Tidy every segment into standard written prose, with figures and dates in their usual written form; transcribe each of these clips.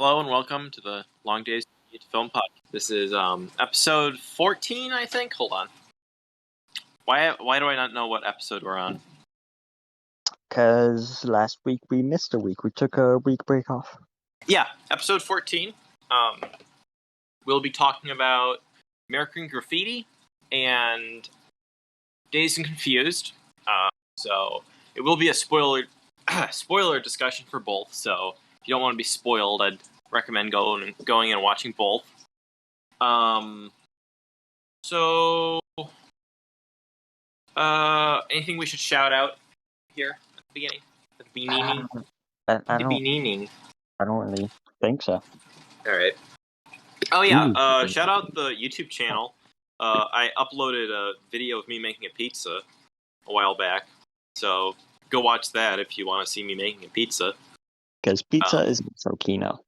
Hello and welcome to the Long Days Film Podcast. This is episode 14, I think. Hold on. Why do I not know what episode we're on? Because last week we missed a week. We took a week break off. Yeah, episode 14. We'll be talking about American Graffiti and Dazed and Confused. So it will be a spoiler discussion for both. So if you don't want to be spoiled, I'd recommend going and watching both. Anything we should shout out here at the beginning? At the beginning? I don't really think so. All right. Oh yeah. Shout out the YouTube channel. I uploaded a video of me making a pizza a while back, so go watch that if you want to see me making a pizza. Because pizza is so kino.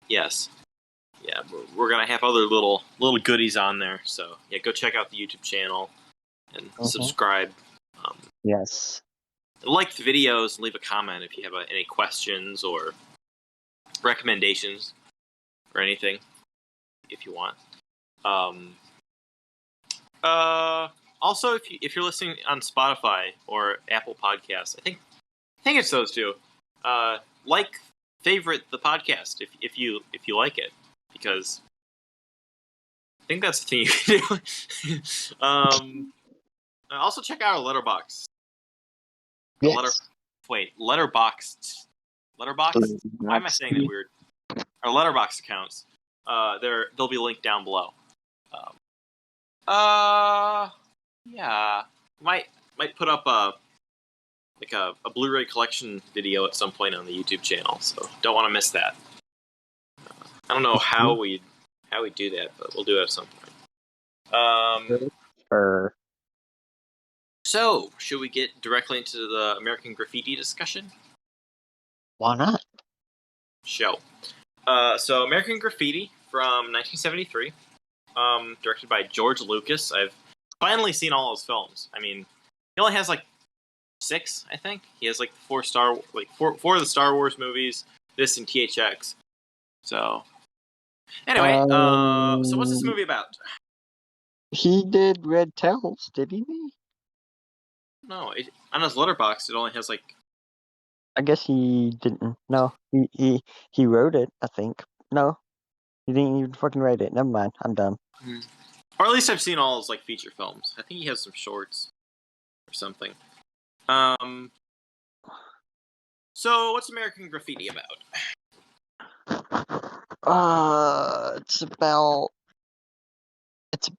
Yes. Yeah, we're gonna have other little goodies on there. So yeah, go check out the YouTube channel and subscribe. Yes. Like the videos and leave a comment if you have any questions or recommendations or anything, if you want. Also, if you're listening on Spotify or Apple Podcasts, I think it's those two. Favorite the podcast if you like it, because I think that's the thing you can do. Also check out our Letterboxd. Yes. Letterboxd. Why am I saying that weird? Our Letterboxd accounts. They'll be linked down below. Yeah. Might put up a Blu-ray collection video at some point on the YouTube channel, so don't want to miss that. I don't know how we do that, but we'll do it at some point. So, should we get directly into the American Graffiti discussion? Why not? So American Graffiti from 1973, directed by George Lucas. I've finally seen all his films. I mean, he only has 6, I think. He has four of the Star Wars movies, this and THX. So, anyway, so what's this movie about? He did Red Tails, didn't he? No, on his Letterboxd, it only has I guess he didn't. No, he wrote it, I think. No, he didn't even fucking write it. Never mind, I'm done. Or at least I've seen all his feature films. I think he has some shorts or something. So what's American Graffiti about? It's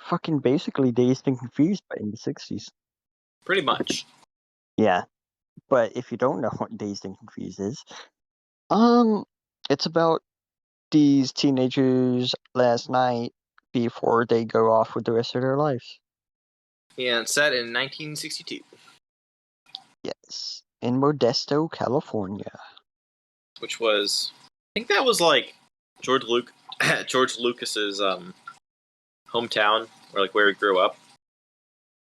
fucking basically Dazed and Confused, but in the 60s. Pretty much. Yeah. But if you don't know what Dazed and Confused is, it's about these teenagers last night before they go off with the rest of their lives. Yeah, it's set in 1962. Yes, in Modesto, California. Which was, I think that was George Lucas's hometown, or where he grew up.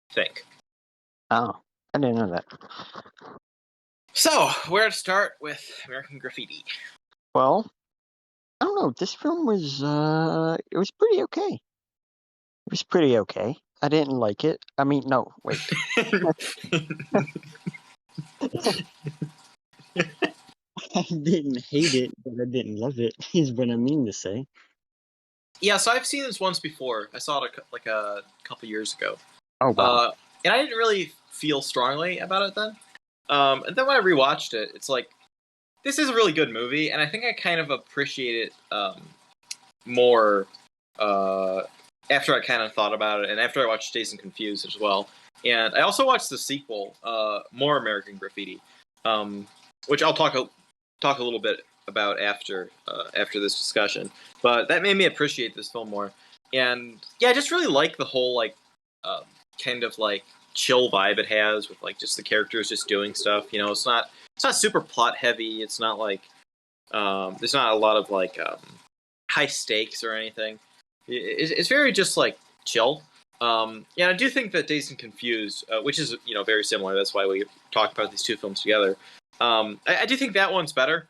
I think. Oh, I didn't know that. So, where to start with American Graffiti? Well, I don't know. This film was it was pretty okay. It was pretty okay. I didn't like it. I mean, no, wait. I didn't hate it, but I didn't love it, is what I mean to say. Yeah, so I've seen this once before. I saw it a couple years ago. Oh, wow. And I didn't really feel strongly about it then. And then when I rewatched it, it's this is a really good movie, and I think I kind of appreciate it more after I kind of thought about it, and after I watched Dazed and Confused as well. And I also watched the sequel, More American Graffiti, which I'll talk a little bit about after this discussion. But that made me appreciate this film more. And yeah, I just really like the whole kind of chill vibe it has with just the characters just doing stuff. You know, it's not super plot heavy. It's not there's not a lot of high stakes or anything. It's very just chill. Yeah, I do think that Dazed and Confused, which is very similar. That's why we talked about these two films together. I do think that one's better.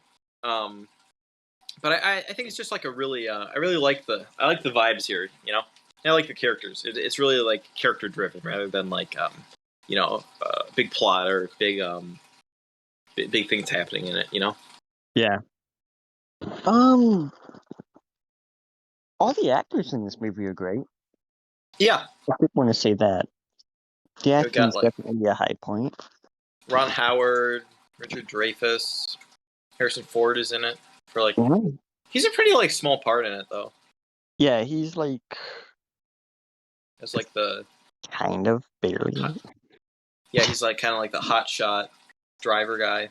but I think it's just like a really I really like the vibes here. You know, and I like the characters. It's really like character driven rather than like big plot or big things happening in it. You know. Yeah. Um, all the actors in this movie are great. Yeah. I did want to say that. The We got acting's like definitely a high point. Ron Howard, Richard Dreyfuss, Harrison Ford is in it for like. Mhm. He's a pretty like small part in it though. Yeah, he's like It's like the kind of barely. yeah, he's like kind of like the hot shot driver guy.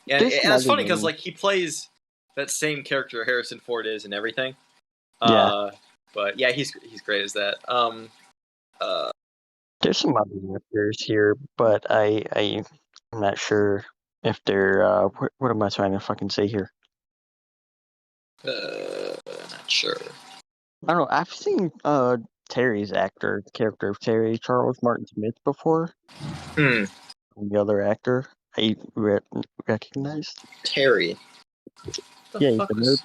And There's some it's other funny because names. like he plays that same character Harrison Ford is and everything. Yeah. But yeah, he's great as that. There's some other actors here, but I'm not sure if they're what am I trying to fucking say here? Not sure. I don't know. I've seen Terry's actor, the character of Terry, Charles Martin Smith, before. Hmm. The other actor I recognized. Terry. The Yeah, he's fuck the was...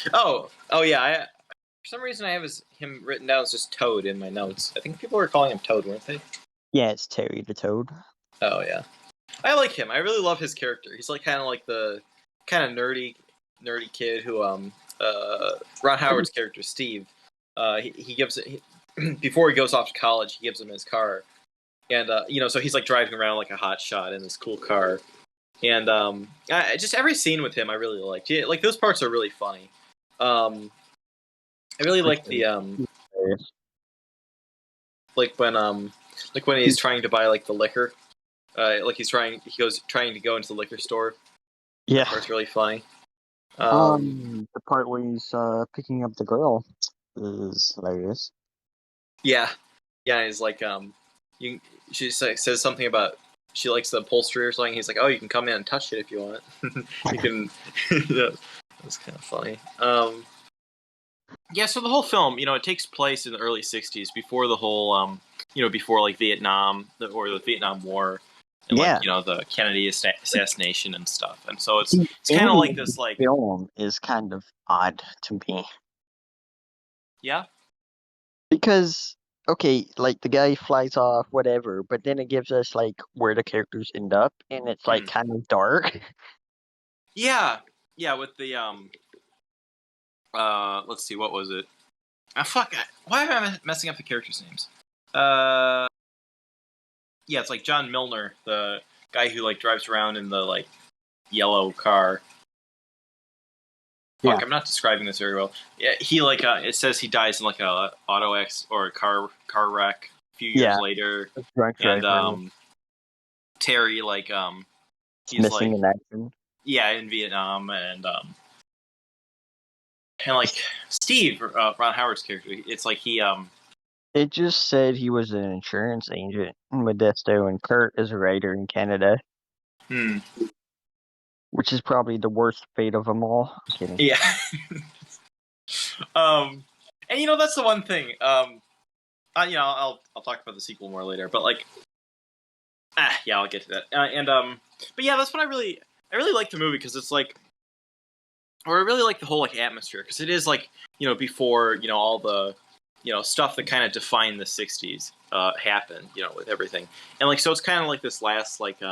nerd. Oh yeah. For some reason, I have him written down as just Toad in my notes. I think people were calling him Toad, weren't they? Yeah, it's Terry the Toad. Oh yeah, I like him. I really love his character. He's like kind of like the kind of nerdy kid who Ron Howard's character Steve. He gives it before he goes off to college. He gives him his car, and so he's like driving around like a hot shot in this cool car. And just every scene with him, I really liked. Yeah, like those parts are really funny. I really like the like when he's trying to buy like the liquor, like he goes trying to go into the liquor store. Yeah, That part's really funny. the part where he's picking up the girl is hilarious. Yeah, he's like she says something about she likes the upholstery or something. He's like, oh, you can come in and touch it if you want. You can. Yeah, that's kind of funny. Yeah, so the whole film, it takes place in the early '60s, before the whole, before like Vietnam or the Vietnam War, and Yeah. like the Kennedy assassination and stuff. And so it's kind of like this, like film is kind of odd to me. Yeah. Because okay, like the guy flies off, whatever, but then it gives us like where the characters end up, and it's like kind of dark. Yeah, with the let's see, what was it? Fuck, why am I messing up the characters' names? Yeah, it's like John Milner, the guy who like drives around in the like yellow car. Fuck, I'm not describing this very well. Yeah, he like it says he dies in like a auto or a car wreck a few years later. And Terry like he's missing like in action. Yeah, in Vietnam, and like Steve, Ron Howard's character, it's like he It just said he was an insurance agent in Modesto, and Kurt is a writer in Canada. Which is probably the worst fate of them all. I'm kidding. Yeah. And that's the one thing. I'll talk about the sequel more later, but like, yeah, I'll get to that. But yeah, that's what I really like the movie, because it's like, or I really like the whole like atmosphere, because it is like before all the stuff that kind of defined the '60s happened, with everything, and like so it's kind of like this last like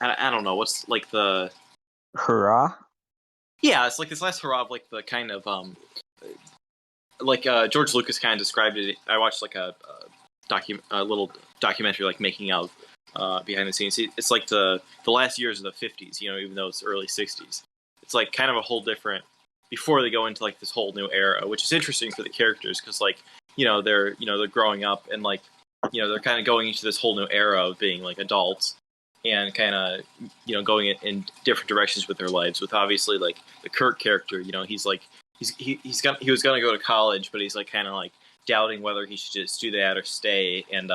I don't know what's like the hurrah. Yeah, it's like this last hurrah of like the kind of like George Lucas kind of described it. I watched like a little documentary like making of behind the scenes. It's like the last years of the '50s, even though it's early '60s. It's like kind of a whole different before they go into like this whole new era, which is interesting for the characters, because like they're growing up, and like they're kind of going into this whole new era of being like adults, and kind of going in different directions with their lives. With obviously like the Kurt character, he's like he was gonna go to college, but he's like kind of like doubting whether he should just do that or stay. And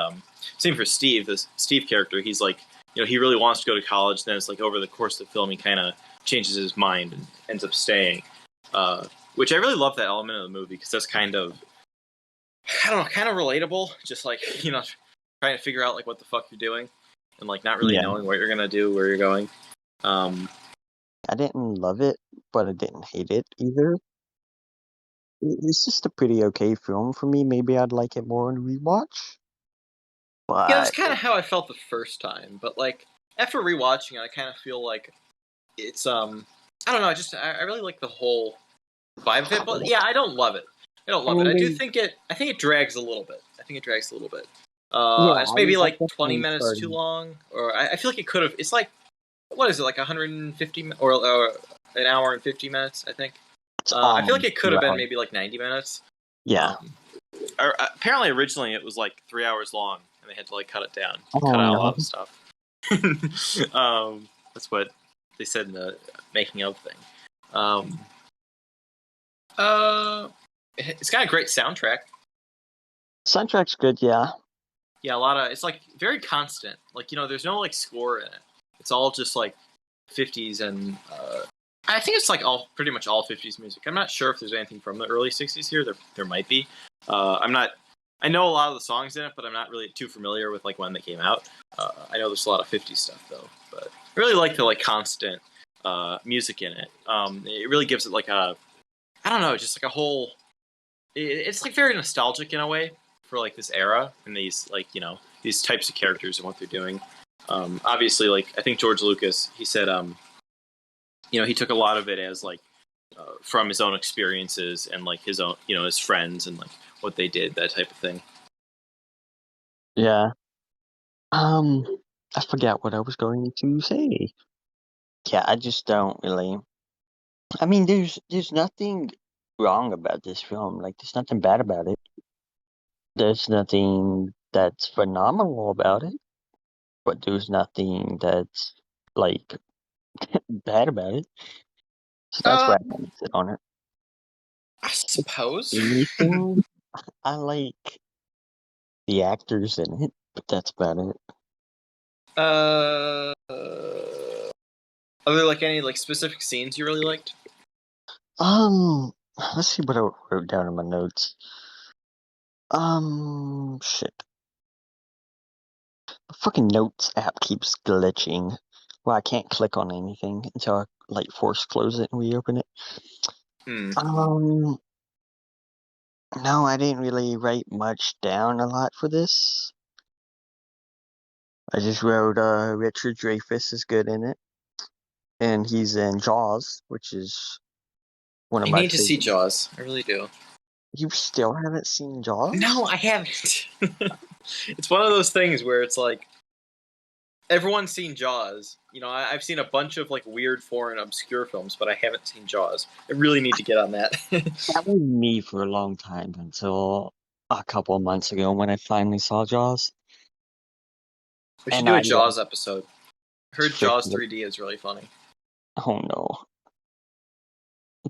same for Steve, this Steve character. He's like he really wants to go to college. Then it's like over the course of the film, he kind of changes his mind and ends up staying. Which I really love that element of the movie, because that's kind of, I don't know, kind of relatable. Just like trying to figure out like what the fuck you're doing, and like not really knowing what you're gonna do, where you're going. I I didn't love it, but I didn't hate it either. It's just a pretty okay film for me. Maybe I'd like it more on rewatch. Yeah, that's But kind of how I felt the first time, but like after rewatching it, I kind of feel like it's I don't know. I really like the whole vibe of it, but yeah, I don't love it. I don't I love it. mean, I do think it. I think it drags a little bit. I think it drags a little bit. yeah, It's maybe I like 20 definitely minutes too started. long, or I feel like it could have. It's like what is it like 150 or an hour and 50 minutes? I think. It's I feel like almost it could have been 2 hours. maybe like 90 minutes. Yeah. Um, apparently, originally it was like 3 hours long, and they had to like cut it down, cut Oh out a lot no. of stuff. That's what they said in the making of thing. Um, it's got a great soundtrack. Soundtrack's good, yeah. Yeah, a lot of it's like very constant. Like there's no like score in it. It's all just like 50s and I think it's like all pretty much all 50s music. I'm not sure if there's anything from the early 60s here. There might be. I'm not. I know a lot of the songs in it, but I'm not really too familiar with like when they came out. I know there's a lot of 50s stuff though, but I really like the like constant music in it. It really gives it like a I don't know, just like a whole. It's like very nostalgic in a way for like this era and these like these types of characters and what they're doing. Obviously, like I think George Lucas, he said, he took a lot of it as like from his own experiences and like his own, his friends and like what they did, that type of thing. Yeah. Um, I forgot what I was going to say. Yeah, I just don't really. I mean, there's nothing wrong about this film. Like, there's nothing bad about it. There's nothing that's phenomenal about it, but there's nothing that's like bad about it. So that's why I Um, kind of sit on it. I suppose. Anything I like the actors in it, but that's about it. Are there like any like specific scenes you really liked? Let's see what I wrote down in my notes. Shit. The fucking notes app keeps glitching. Well, I can't click on anything until I like force close it and reopen it. Hmm. Um, no, I didn't really write much down a lot for this. I just wrote Richard Dreyfuss is good in it, and he's in Jaws, which is one of I my need to see favorite. Jaws. I really do. You still haven't seen Jaws? No, I haven't. It's one of those things where it's like everyone's seen Jaws. I've seen a bunch of like weird foreign obscure films, but I haven't seen Jaws. I really need to get on that. That was me for a long time until a couple of months ago when I finally saw Jaws, We should and do I a love Jaws episode. I heard Jaws freaking. 3D is really funny. Oh no.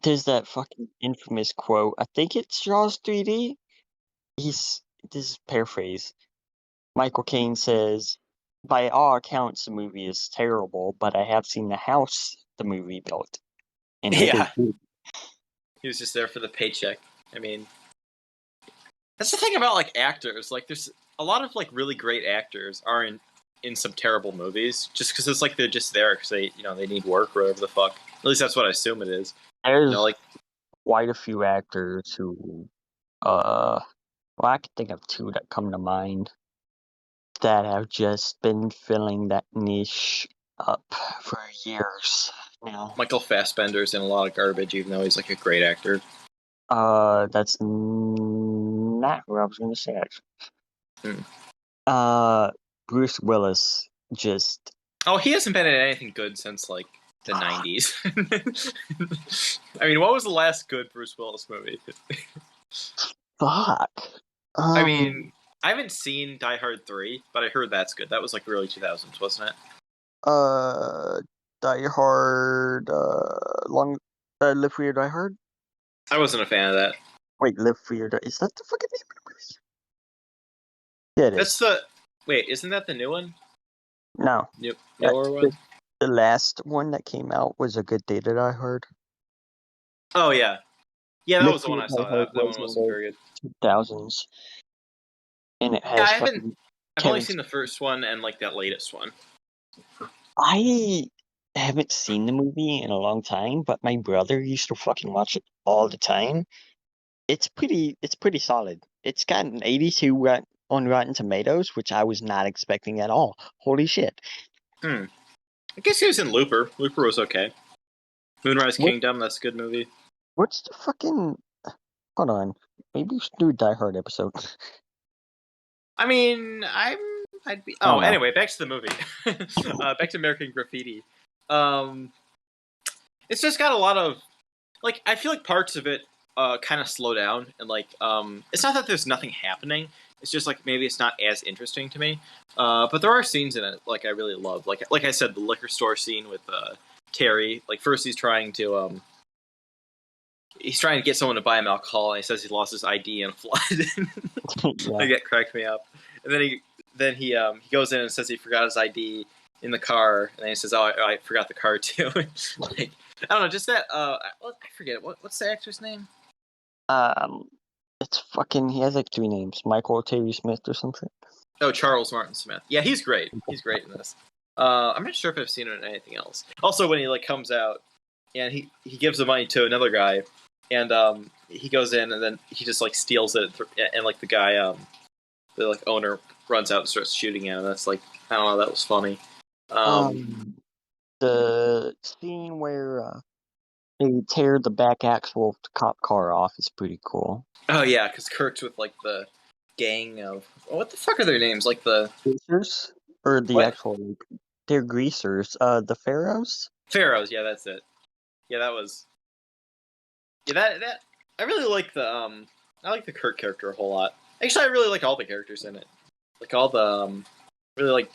There's that fucking infamous quote. I think it's Jaws 3D. He's this is paraphrase. Michael Caine says, "By all accounts, the movie is terrible, but I have seen the house the movie built, and it is Yeah, good." he was just there for the paycheck. I mean, that's the thing about like actors. Like, there's a lot of like really great actors are in some terrible movies just because it's like they're just there because they need work or whatever the fuck. At least that's what I assume it is. There's Like quite a few actors who, uh, well, I can think of two that come to mind that have just been filling that niche up for years now. Michael Fassbender's in a lot of garbage, even though he's like a great actor. That's not what I was gonna say actually. Hmm. Bruce Willis just Oh, he hasn't been in anything good since like the '90s. I mean, what was the last good Bruce Willis movie? fuck. I Um, mean, I haven't seen Die Hard 3, but I heard that's good. That was like early 2000s, wasn't it? uh, Die Hard, Long, Live Free or Die Hard? I wasn't a fan of that. Wait, Live Free or Die, is that the fucking name of the movie? Yeah, it That's is. the wait, isn't that the new one? No, Newer the, one? the last one that came out was A Good Day to Die Hard. Oh yeah, yeah, that Live was the Free one or I Die saw. Hard That was one in wasn't the very good. 2000s, and it Yeah, has fucking I've only Kevin. seen the first one and like that latest one. I haven't seen the movie in a long time, but my brother used to fucking watch it all the time. It's pretty solid. It's got an 82 on Rotten Tomatoes, which I was not expecting at all. Holy shit. I guess he was in Looper. Looper was okay. Moonrise What Kingdom, that's a good movie. what's the fucking hold on. Maybe we should do a Die Hard episode. I mean, I'd be. I Oh, don't know. anyway, back to the movie. Back to American Graffiti. Um, it's just got a lot of like. I feel like parts of it kind of slow down, and like it's not that there's nothing happening. It's just like maybe it's not as interesting to me. But there are scenes in it like I really love. Like I said, the liquor store scene with Terry. Like first he's trying to get someone to buy him alcohol, and he says he lost his ID in a flood. Yeah. Like, that cracked me up. And then he goes in and says he forgot his ID in the car, and then he says, "Oh, I forgot the car too." Like, I don't know, just that. I forget what's the actor's name? Um, it's fucking. He has like three names: Michael Terry Smith or something. Oh, Charles Martin Smith. Yeah, he's great. He's great in this. I'm not sure if I've seen him in anything else. Also, when he like comes out and he gives the money to another guy, and he goes in and then he just like steals it, and like the guy, the like owner runs out and starts shooting at him. That's like, I don't know, that was funny. The scene where they tear the back axle of the cop car off is pretty cool. Oh yeah, because Kirk's with like the gang of what the fuck are their names? Like the Greasers? Or the what? actual, like, they're greasers. The Pharaohs? Pharaohs. Yeah, that's it. Yeah, that was. Yeah, that I really like the I like the Kirk character a whole lot. Actually, I really like all the characters in it. Like all the really like,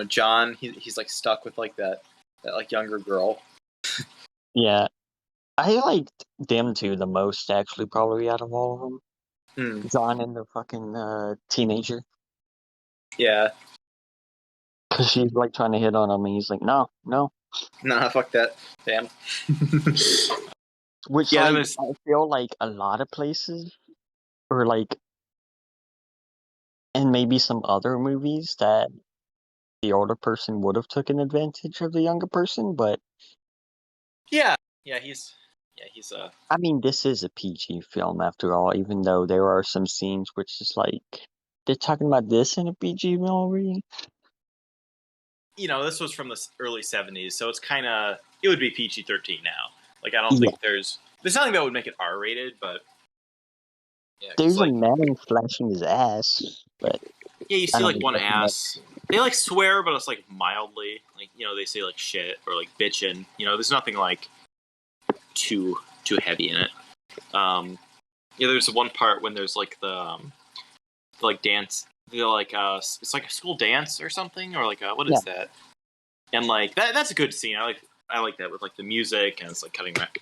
John. He's like stuck with like that like younger girl. Yeah. I liked them two the most, actually, probably out of all of them. John and the fucking teenager. Yeah. Because she's like trying to hit on him, and he's like, no, no. Nah, fuck that. Damn. Which, Yeah, like, I feel like a lot of places, or like, and maybe some other movies that the older person would have taken advantage of the younger person, but yeah, he's I mean, this is a PG film after all, even though there are some scenes which is like, they're talking about this in a PG movie? this was from the early 70s, so it's kind of, it would be PG-13 now. Like, I don't Yeah. think there's nothing that would make it R-rated, but yeah, There's like, a man flashing his ass, but yeah, you I see don't like think one that's enough. ass. They like swear, but it's like mildly. Like, they say like shit or like bitchin'. There's nothing like too heavy in it. Yeah, there's one part when there's like the like dance. They're like it's like a school dance or something, or like what is that? And like that's a good scene. I like that with like the music, and it's like cutting back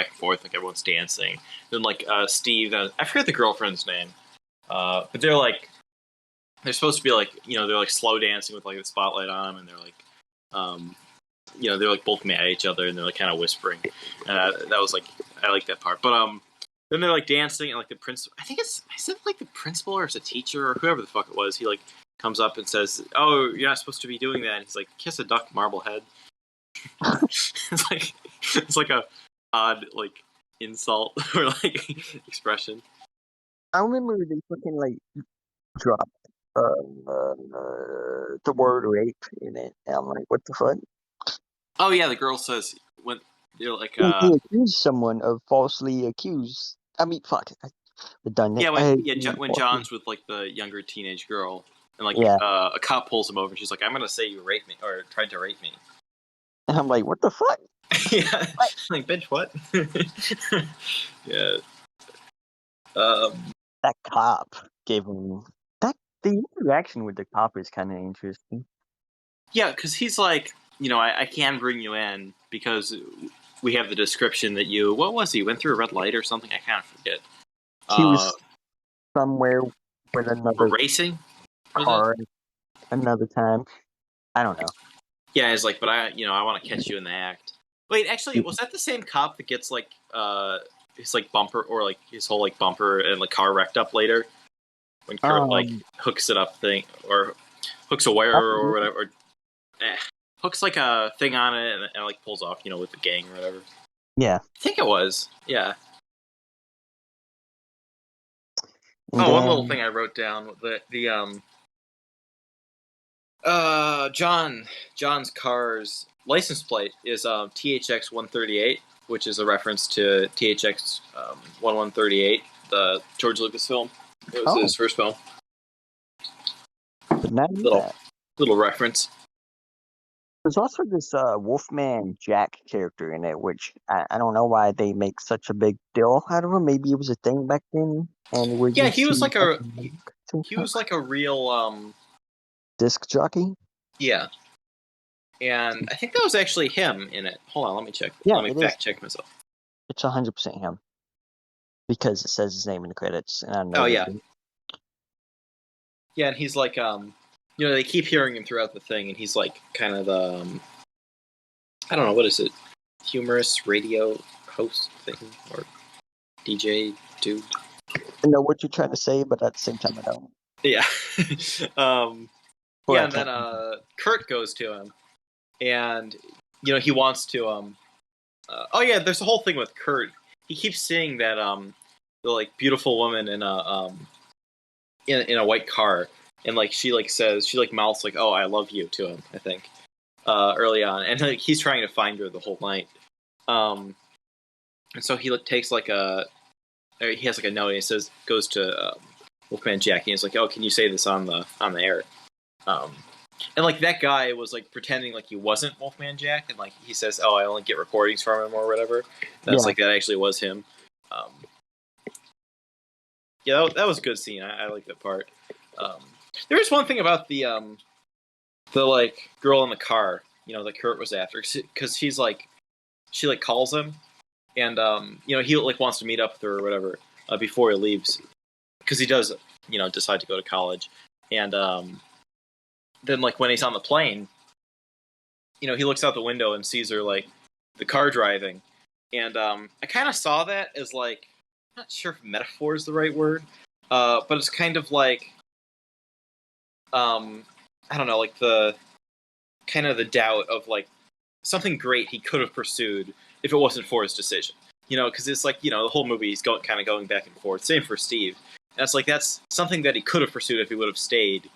and forth, like everyone's dancing. Then like Steve, I forget the girlfriend's name, but they're supposed to be like, they're like slow dancing with like the spotlight on them, and they're like, they're like both mad at each other, and they're like kind of whispering. That was like, I like that part. But then they're like dancing, and like the principal, I said like the principal or it's a teacher or whoever the fuck it was. He like comes up and says, "Oh, you're not supposed to be doing that." And he's like, "Kiss a duck, Marblehead." it's like a odd like insult or like expression. I remember they fucking like dropped the word rape in it, and I'm like, what the fuck? Oh yeah, the girl says when they're like, He accused someone of falsely accused. I mean, fuck. Redundant. yeah, when John's with like the younger teenage girl, and like Yeah. a cop pulls him over, and she's like, "I'm gonna say you raped me or tried to rape me." And I'm like, what the fuck? Yeah, like, bitch, what? Yeah. That cop gave him that. The interaction with the cop is kind of interesting. Yeah, because he's like, I can bring you in because we have the description that you. What was he? Went through a red light or something? I kind of forget. He was somewhere with another racing car another time. I don't know. Yeah, he's like, but I want to catch you in the act. Wait, actually, was that the same cop that gets like his like bumper or like his whole like bumper and like car wrecked up later when Kurt like hooks it up thing or hooks a wire or whatever? hooks like a thing on it and it like pulls off, with the gang or whatever. Yeah. I think it was. Yeah. And One little thing I wrote down, John's car's license plate is THX 138, which is a reference to THX 1138, the George Lucas film. It was his first film. But not little reference. There's also this Wolfman Jack character in it, which I don't know why they make such a big deal out of him. Maybe it was a thing back then, and he was like a real disc jockey. Yeah, and I think that was actually him in it. Hold on, let me check. Yeah, let me fact check myself. It's 100% him because it says his name in the credits, and I know. Oh yeah. Yeah, and he's like they keep hearing him throughout the thing, and he's like kind of the I don't know, what is it? Humorous radio host thing or DJ dude. I know what you're trying to say, but at the same time I don't. Yeah. Yeah, and then Kurt goes to him, and he wants to there's a whole thing with Kurt. He keeps seeing that the like beautiful woman in a white car, and like she like says, she like mouths like, "Oh, I love you" to him, I think, early on, and like he's trying to find her the whole night. And so he takes like he has like a note, and he says, goes to Wolfman Jack, and he's like, "Oh, can you say this on the air?" And like that guy was like pretending like he wasn't Wolfman Jack, and like he says, "Oh, I only get recordings from him" or whatever. That's like that actually was him. Yeah, that was a good scene. I like that part. There is one thing about the like girl in the car, that Kurt was after, because she like calls him, and he like wants to meet up with her or whatever before he leaves, because he does decide to go to college, and then like when he's on the plane, he looks out the window and sees her like the car driving, and I kind of saw that as like, I'm not sure if metaphor is the right word, but it's kind of like I don't know, like the kind of the doubt of like something great he could have pursued if it wasn't for his decision, because it's like the whole movie he's going back and forth. Same for Steve, and it's like that's something that he could have pursued if he would have stayed.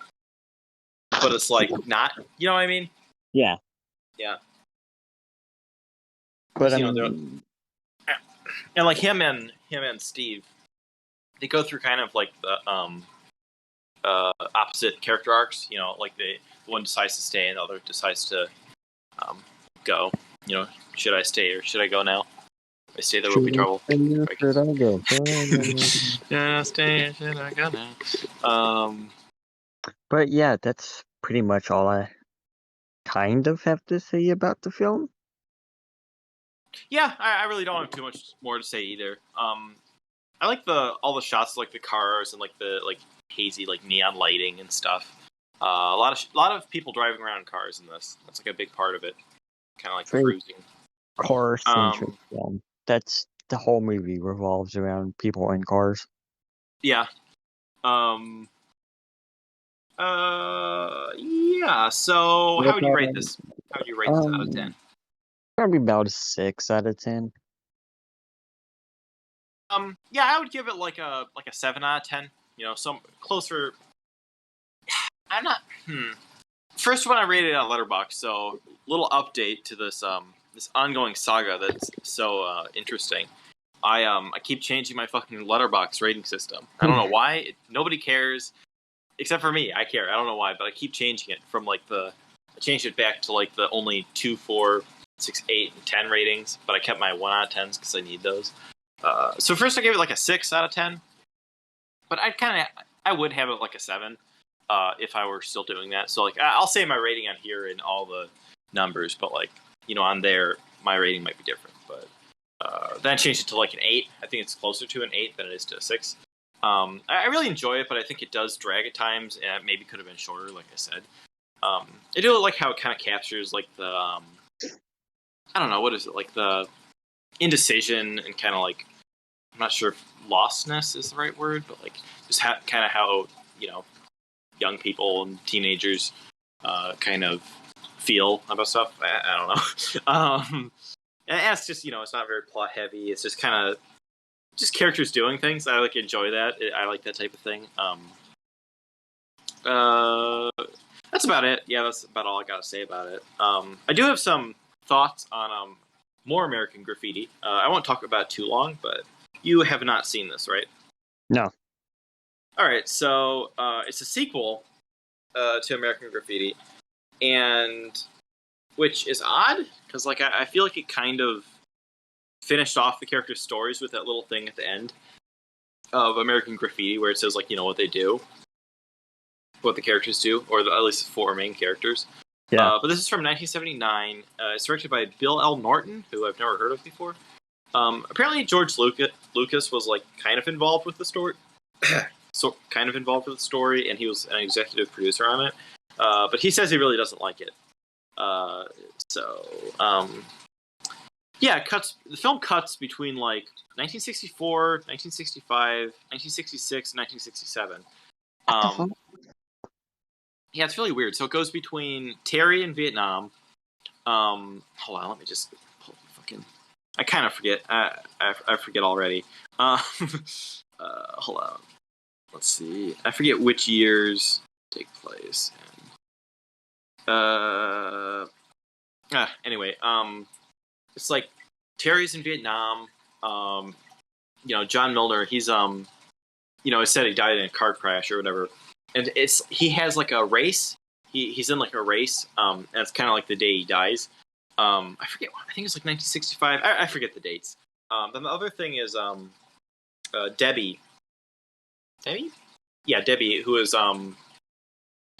But it's like not, you know what I mean? Yeah. Yeah. But and like him and Steve, they go through kind of like the opposite character arcs. Like the one decides to stay and the other decides to go. Should I stay or should I go now? If I stay, there will be trouble. Should I go? Should I stay or should I go now? But yeah, that's pretty much all I kind of have to say about the film. Yeah, I really don't have too much more to say either. I like all the shots, like the cars and like the like hazy like neon lighting and stuff. A lot of people driving around in cars in this. That's like a big part of it. Kind of like cruising. Car-centric film. That's the whole movie revolves around people in cars. Yeah. Yeah. So, how would you rate this? How would you rate this out of 10? Probably about a 6 out of 10. Yeah, I would give it like a 7 out of 10. Some closer. I'm not. First one I rated on Letterboxd. So, little update to this this ongoing saga that's so interesting. I keep changing my fucking Letterboxd rating system. I don't know why. Nobody cares. Except for me, I care. I don't know why, but I keep changing it from like I changed it back to like the only 2, 4, 6, 8, and 10 ratings, but I kept my 1 out of 10s because I need those. So first I gave it like a 6 out of 10, but I would have it like a 7 if I were still doing that. So like I'll say my rating on here in all the numbers, but like on there my rating might be different. But then I changed it to like an 8. I think it's closer to an 8 than it is to a 6. I really enjoy it, but I think it does drag at times, and it maybe could have been shorter, like I said. I do like how it kind of captures like the I don't know, what is it, like the indecision and kind of like, I'm not sure if lostness is the right word, but like just kind of how young people and teenagers kind of feel about stuff. I don't know. And it's just, it's not very plot heavy. It's just kind of just characters doing things. I like enjoy that. I like that type of thing. That's about it. Yeah, that's about all I got to say about it. I do have some thoughts on More American Graffiti. I won't talk about it too long, but you have not seen this, right? No. All right, so it's a sequel to American Graffiti, and which is odd because like I feel like it kind of finished off the characters' stories with that little thing at the end of American Graffiti where it says like what they do, what the characters do, or at least the four main characters. Yeah. But this is from 1979. It's directed by Bill L. Norton, who I've never heard of before. Apparently, George Lucas was like kind of involved with the story, and he was an executive producer on it. But he says he really doesn't like it. Yeah, the film cuts between like 1964, 1965, 1966, and 1967. Yeah, it's really weird. So it goes between Terry in Vietnam. Hold on, let me just fucking. I kind of forget. I forget already. Hold on. Let's see. I forget which years take place. Anyway, it's like Terry's in Vietnam. John Milner. He's it said he died in a car crash or whatever. And he has like a race. He's in like a race. And it's kind of like the day he dies. I forget. I think it's like 1965. I forget the dates. Then the other thing is Debbie. Debbie? Yeah, Debbie, who is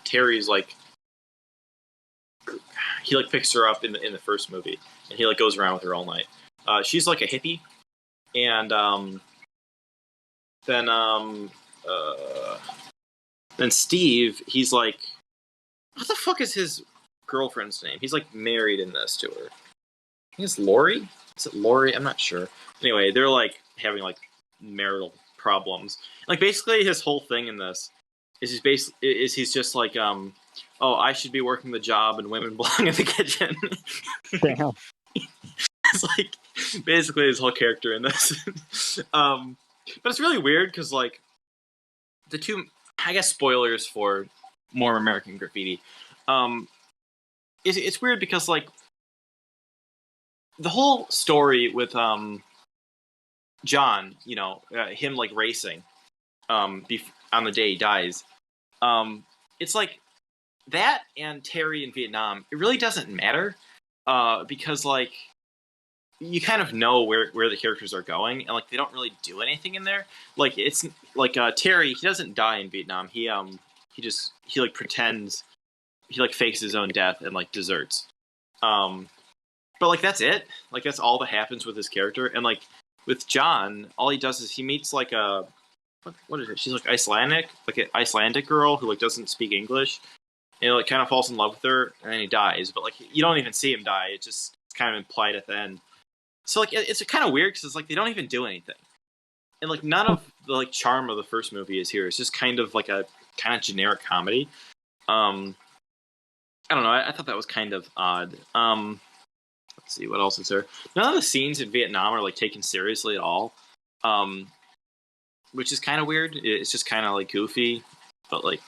Terry's like. He like picks her up in the first movie, and he like goes around with her all night. She's like a hippie, and then Steve, he's like, what the fuck is his girlfriend's name? He's like married in this to her. I think it's Lori. Is it Lori? I'm not sure. Anyway, they're like having like marital problems. Like basically, his whole thing in this is he's just like oh, I should be working the job and women belong in the kitchen. Damn. It's like basically his whole character in this. But it's really weird because like the two, I guess, spoilers for More American Graffiti. It's weird because like the whole story with John, him like racing on the day he dies. It's like that and Terry in Vietnam. It really doesn't matter because like you kind of know where the characters are going, and like they don't really do anything in there. Like it's like Terry, he doesn't die in Vietnam. He like pretends, he like fakes his own death and like deserts. But like that's it. Like that's all that happens with his character. And like with John, all he does is he meets like a what is it? She's like Icelandic, like an Icelandic girl who like doesn't speak English. And he like kind of falls in love with her, and then he dies. But like you don't even see him die. It's kind of implied at the end. So like it's kind of weird because it's like they don't even do anything, and like none of the like charm of the first movie is here. It's just kind of like a kind of generic comedy. I don't know. I thought that was kind of odd. Let's see what else is there. None of the scenes in Vietnam are like taken seriously at all, which is kind of weird. It's just kind of like goofy, but like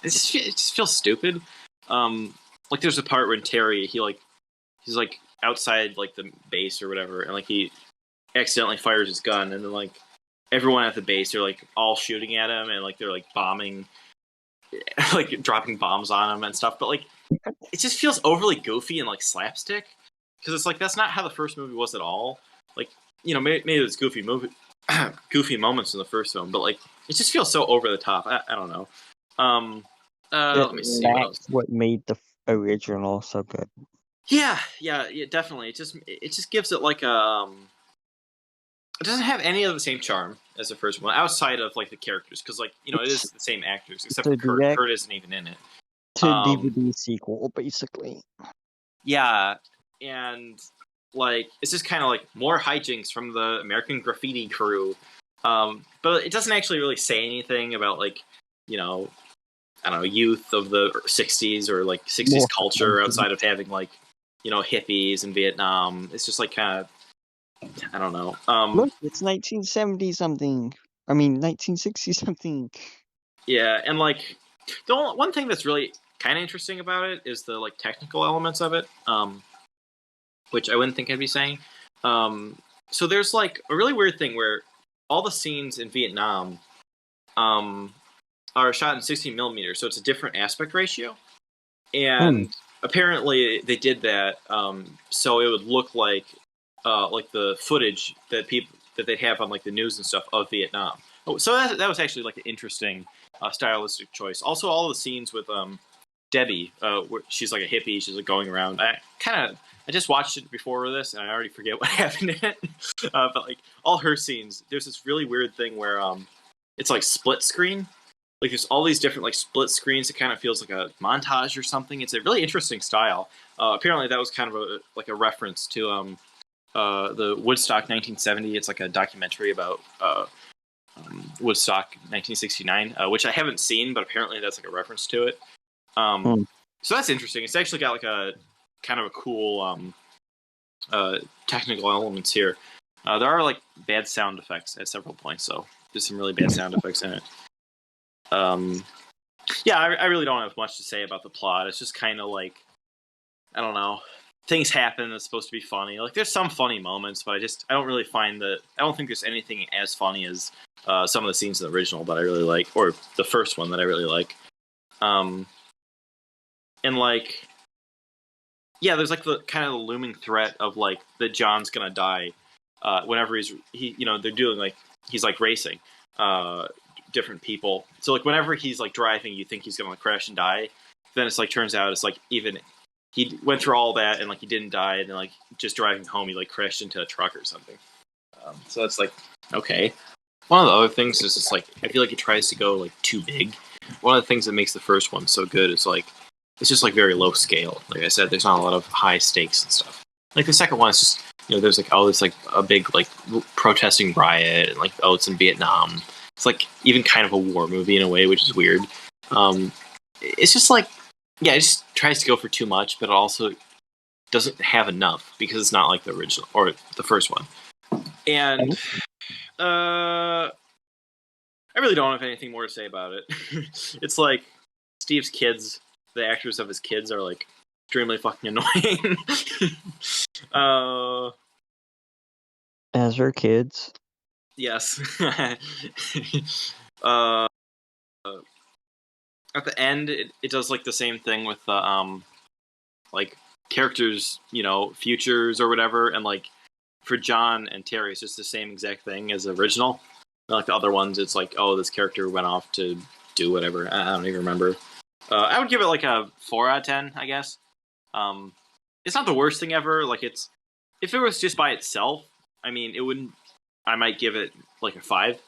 it just feels stupid. Like there's a part when Terry he's like outside like the base or whatever, and like he accidentally fires his gun, and then like everyone at the base are like all shooting at him, and like they're like bombing, like dropping bombs on him and stuff. But like it just feels overly goofy and like slapstick because it's like that's not how the first movie was at all. Like maybe there's goofy moments in the first film, but like it just feels so over the top. I don't know. Let me see what else. What made the original so good. Yeah, definitely. It just gives it like a. It doesn't have any of the same charm as the first one, outside of like the characters, because like it is the same actors, except for Kurt. Kurt isn't even in it. To DVD sequel, basically. Yeah, and like it's just kind of like more hijinks from the American Graffiti crew, but it doesn't actually really say anything about like I don't know, youth of the 60s or like 60s More culture outside of having like, hippies in Vietnam. It's just like kind of, I don't know. Look, it's 1970 something. I mean, 1960 something. Yeah, and like one thing that's really kind of interesting about it is the like technical elements of it, which I wouldn't think I'd be saying. So there's like a really weird thing where all the scenes in Vietnam are shot in 16 millimeters, so it's a different aspect ratio. And apparently they did that so it would look like the footage that they'd have on like the news and stuff of Vietnam. So that was actually like an interesting stylistic choice. Also, all the scenes with Debbie, where she's like a hippie, she's like going around. I just watched it before this, and I already forget what happened in it. But like all her scenes, there's this really weird thing where it's like split screen. Like there's all these different like split screens. It kind of feels like a montage or something. It's a really interesting style. Apparently, that was kind of a reference to the Woodstock 1970. It's like a documentary about Woodstock 1969, which I haven't seen, but apparently that's like a reference to it. So that's interesting. It's actually got like a kind of a cool technical elements here. There are like bad sound effects at several points, so there's some really bad sound effects in it. Yeah, I really don't have much to say about the plot. It's just kind of like, I don't know, things happen that's supposed to be funny. Like there's some funny moments, but I don't really find that. I don't think there's anything as funny as some of the scenes in the original that I really like, or the first one that I really like. And like, yeah, there's like the kind of the looming threat of like that John's gonna die whenever they're doing like he's like racing different people. So like whenever he's like driving, you think he's gonna like crash and die. Then it's like turns out it's like even he went through all that and like he didn't die, and then like just driving home he like crashed into a truck or something. So it's like okay. One of the other things is just like I feel like it tries to go like too big. One of the things that makes the first one so good is like it's just like very low scale. Like I said, there's not a lot of high stakes and stuff. Like the second one is just there's like it's like a big like protesting riot and like it's in Vietnam. It's like even kind of a war movie in a way, which is weird. It's just like it just tries to go for too much, but it also doesn't have enough because it's not like the original or the first one. And I really don't have anything more to say about it. It's like Steve's kids, the actors of his kids are like extremely fucking annoying. As her kids. Yes. At the end, it does like the same thing with the like characters, futures or whatever, and like for John and Terry, it's just the same exact thing as the original. Like the other ones, it's like, this character went off to do whatever. I don't even remember. I would give it like a 4 out of 10, I guess. It's not the worst thing ever. Like if it was just by itself, I mean, it wouldn't. I might give it like a 5.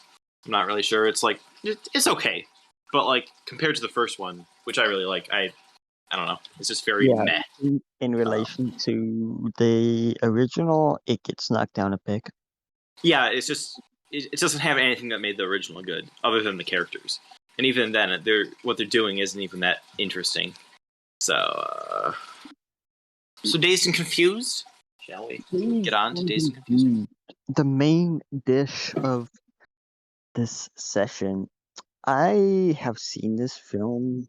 I'm not really sure. It's like it's okay, but like compared to the first one, which I really like, I don't know. It's just very meh. In relation to the original, it gets knocked down a peg. Yeah, it's just it doesn't have anything that made the original good, other than the characters. And even then, what they're doing isn't even that interesting. So Dazed and Confused. Shall we get on to Dazed and Confused? The main dish of this session. I have seen this film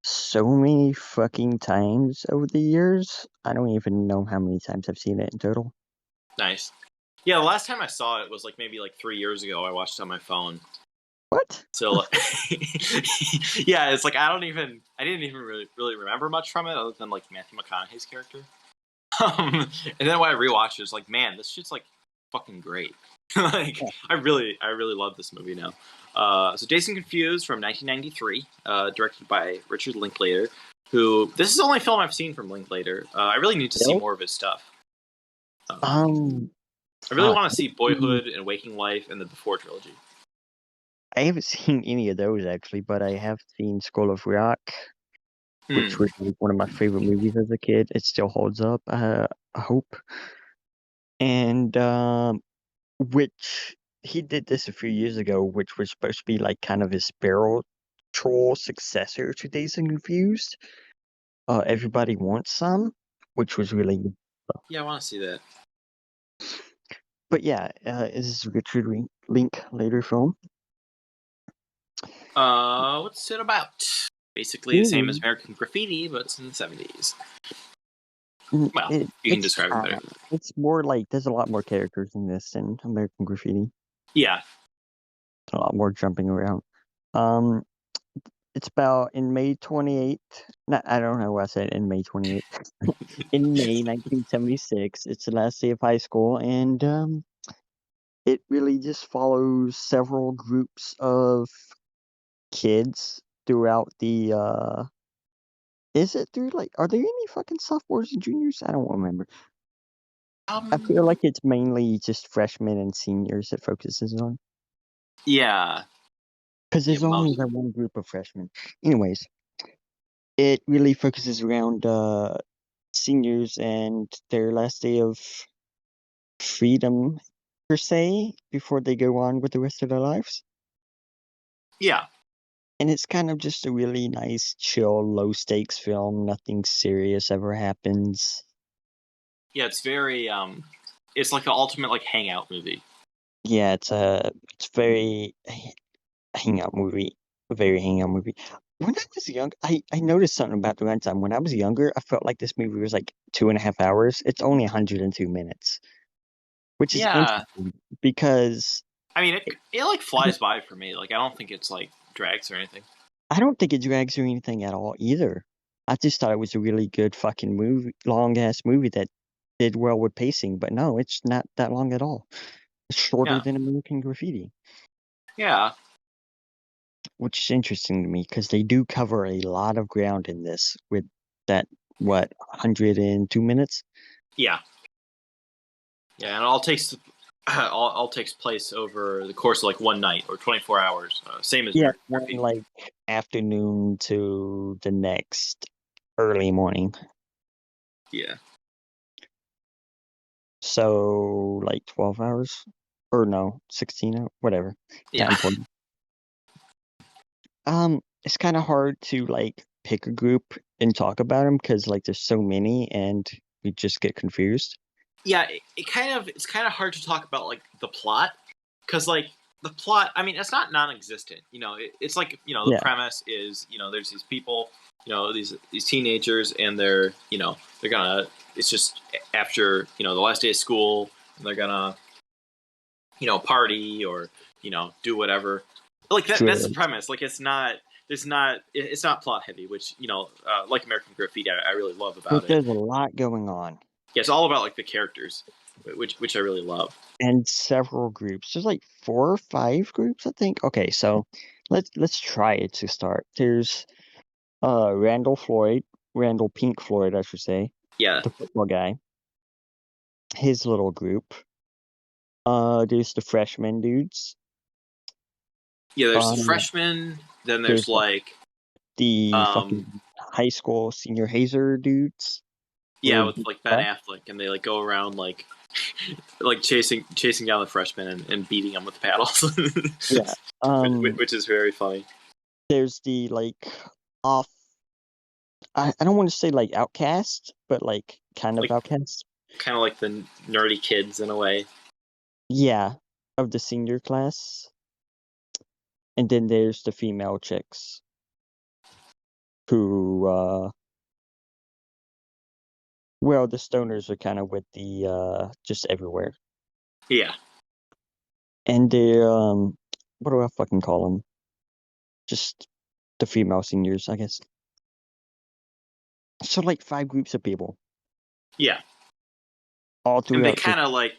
so many fucking times over the years. I don't even know how many times I've seen it in total. Nice. Yeah, the last time I saw it was like maybe like 3 years ago. I watched it on my phone. What? So yeah, it's like I didn't even really remember much from it other than like Matthew McConaughey's character. And then when I rewatched it, it's like, man, this shit's like fucking great. Like I really love this movie now. So Dazed and Confused from 1993, directed by Richard Linklater, who this is the only film I've seen from Linklater. I really need to see more of his stuff. I really want to see Boyhood and Waking Life and the Before trilogy. I haven't seen any of those actually, but I have seen School of Rock, which was one of my favorite movies as a kid. It still holds up, I hope. And which he did this a few years ago, which was supposed to be like kind of his spiritual successor to Dazed and Confused. Everybody Wants Some, which was really good. Yeah, I want to see that. But yeah, this is Richard Linklater film. What's it about? Basically the same as American Graffiti, but it's in the 70s. Well, you can describe it better. It's more like there's a lot more characters in this than American Graffiti. Yeah. A lot more jumping around. It's about in May 28th. No, I don't know what I said in May 28th. In May 1976, it's the last day of high school, and it really just follows several groups of kids throughout the. Is it through like? Are there any fucking sophomores and juniors? I don't remember. I feel like it's mainly just freshmen and seniors it focuses on. Yeah. Because there's only that one group of freshmen. Anyways, it really focuses around seniors and their last day of freedom, per se, before they go on with the rest of their lives. Yeah. And it's kind of just a really nice, chill, low stakes film. Nothing serious ever happens. Yeah, it's very it's like the ultimate like hangout movie. Yeah, it's very hangout movie. A very hangout movie. When I was young, I noticed something about the runtime. When I was younger, I felt like this movie was like 2.5 hours. It's only 102 minutes. Which is interesting because I mean it like flies by for me. Like I don't think it's like drags or anything. I don't think it drags or anything at all either. I just thought it was a really good fucking movie, long ass movie that did well with pacing, but no, it's not that long at all. It's shorter than American Graffiti. Yeah. Which is interesting to me because they do cover a lot of ground in this with that 102 minutes? Yeah. Yeah, and it all takes all takes place over the course of like one night or 24 hours, same as American Graffiti. Like afternoon to the next early morning. Yeah. So like 12 hours or no, 16 hours, whatever. Yeah. Not important. It's kind of hard to like pick a group and talk about them because like there's so many and we just get confused. Yeah, it's kind of hard to talk about like the plot because like the plot, I mean, it's not non-existent. You know, it's like, you know, the premise is, you know, there's these people, you know, these teenagers, and they're, you know, they're gonna. It's just after, you know, the last day of school, and they're gonna, you know, party or, you know, do whatever. Like that's the premise. Like it's not. It's not plot heavy, which, you know, like American Graffiti, I really love about it. There's a lot going on. Yeah, it's all about like the characters, which I really love. And several groups. There's like 4 or 5 groups, I think. Okay, so let's try it to start. There's Randall Pink Floyd, I should say. Yeah. The football guy. His little group. There's the freshman dudes. Yeah, there's the freshmen, then there's like the fucking high school senior hazer dudes. Yeah, with like Ben Affleck, and they like go around like like chasing down the freshmen and beating them with paddles. Which is very funny. There's the like off. I don't want to say like outcast, but like kind of like, outcast. Kind of like the nerdy kids in a way. Yeah, of the senior class. And then there's the female chicks who well, the stoners are kind of with the just everywhere. Yeah. And they're what do I fucking call them? Just the female seniors, I guess. So like 5 groups of people. Yeah. All throughout.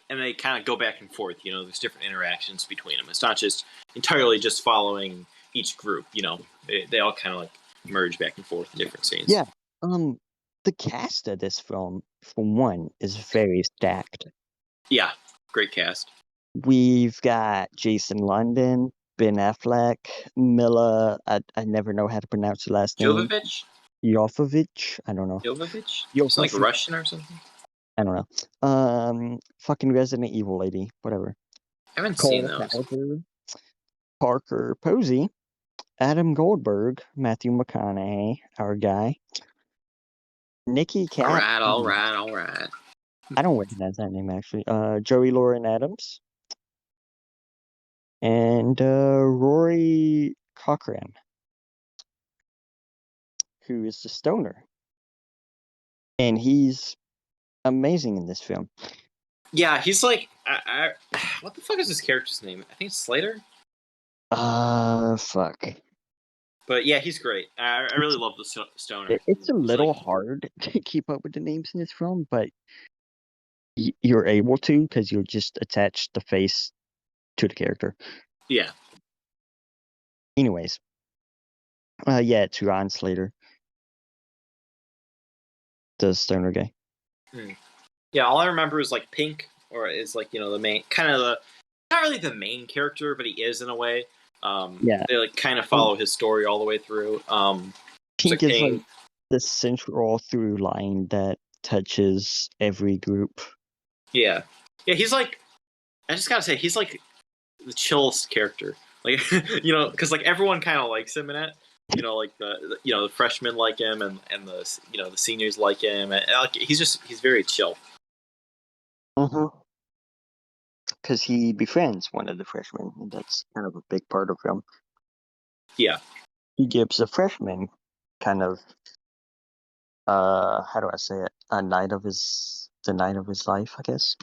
And they kind of go back and forth. You know, there's different interactions between them. It's not just entirely just following each group. You know, they all kind of like merge back and forth in different scenes. Yeah. The cast of this film, for one, is very stacked. Yeah, great cast. We've got Jason London, Ben Affleck, Mila. I never know how to pronounce the last name. Jovovich. I don't know. Jovovich. It's like Russian or something. I don't know. Fucking Resident Evil lady, whatever. I haven't seen those. Parker Posey, Adam Goldberg, Matthew McConaughey, our guy. Nikki All Cat. right, all right, all right. I don't recognize that name actually. Joey Lauren Adams. And Rory Cochrane, who is the stoner. And he's amazing in this film. Yeah, he's like, what the fuck is his character's name? I think it's Slater. Fuck. But yeah, he's great. I really love the stoner. It's a He's little like, hard to keep up with the names in this film, but you're able to because you'll just attach the face to the character. yeah. Anyways, yeah, it's Ron Slater, the stoner guy. Yeah, all I remember is like Pink, or is like, the main, kind of the, not really the main character, but he is in a way. Yeah. They like kind of follow his story all the way through. Pink is like the central through line that touches every group. Yeah. Yeah, he's like, I just gotta say, he's like the chillest character. Like, because like everyone kind of likes him in it. Like the freshmen like him, and the the seniors like him, and like he's very chill. Mm-hmm. Because he befriends one of the freshmen, and that's kind of a big part of him. Yeah. He gives the freshman kind of, how do I say it? The night of his life, I guess.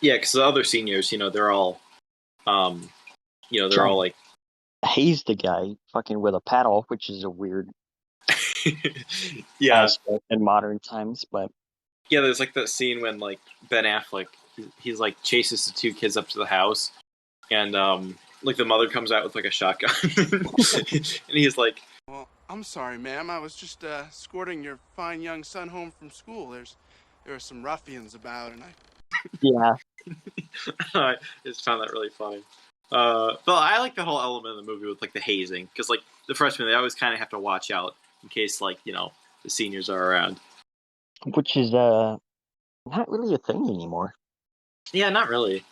Yeah, because the other seniors, they're all, they're all like. He's the guy fucking with a paddle, which is a weird yeah aspect in modern times, but yeah, there's like that scene when like Ben Affleck, he's like chases the two kids up to the house, and like the mother comes out with like a shotgun, and he's like, "Well, I'm sorry, ma'am. I was just escorting your fine young son home from school. There were some ruffians about, and I." Yeah. I just found that really funny. But I like the whole element of the movie with like the hazing, because like the freshmen, they always kind of have to watch out in case like the seniors are around. Which is not really a thing anymore. Yeah, not really.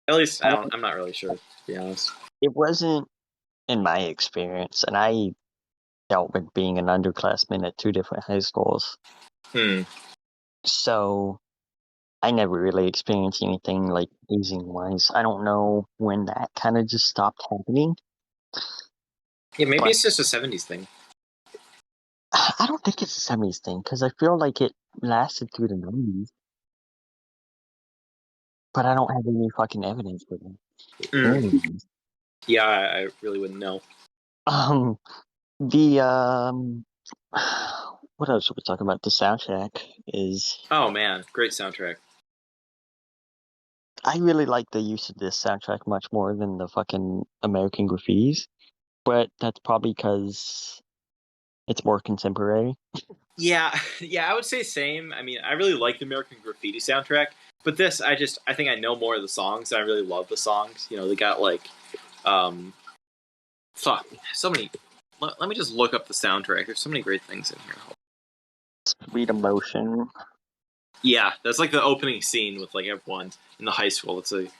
At least I'm not really sure, to be honest. It wasn't in my experience, and I dealt with being an underclassman at 2 different high schools. So I never really experienced anything like hazing wise. I don't know when that kind of just stopped happening. Yeah, maybe it's just a 70s thing. I don't think it's a 70s thing, because I feel like it lasted through the 90s. But I don't have any fucking evidence for that. Yeah, I really wouldn't know. What else are we talking about? The soundtrack is... Oh man, great soundtrack. I really like the use of this soundtrack much more than the fucking American Graffitis, but that's probably because it's more contemporary. Yeah, I would say same. I mean, I really like the American Graffiti soundtrack, but this, I think I know more of the songs. I really love the songs. They got like, fuck, so many. Let me just look up the soundtrack. There's so many great things in here. Sweet Emotion. Yeah, that's like the opening scene with like everyone in the high school. It's like,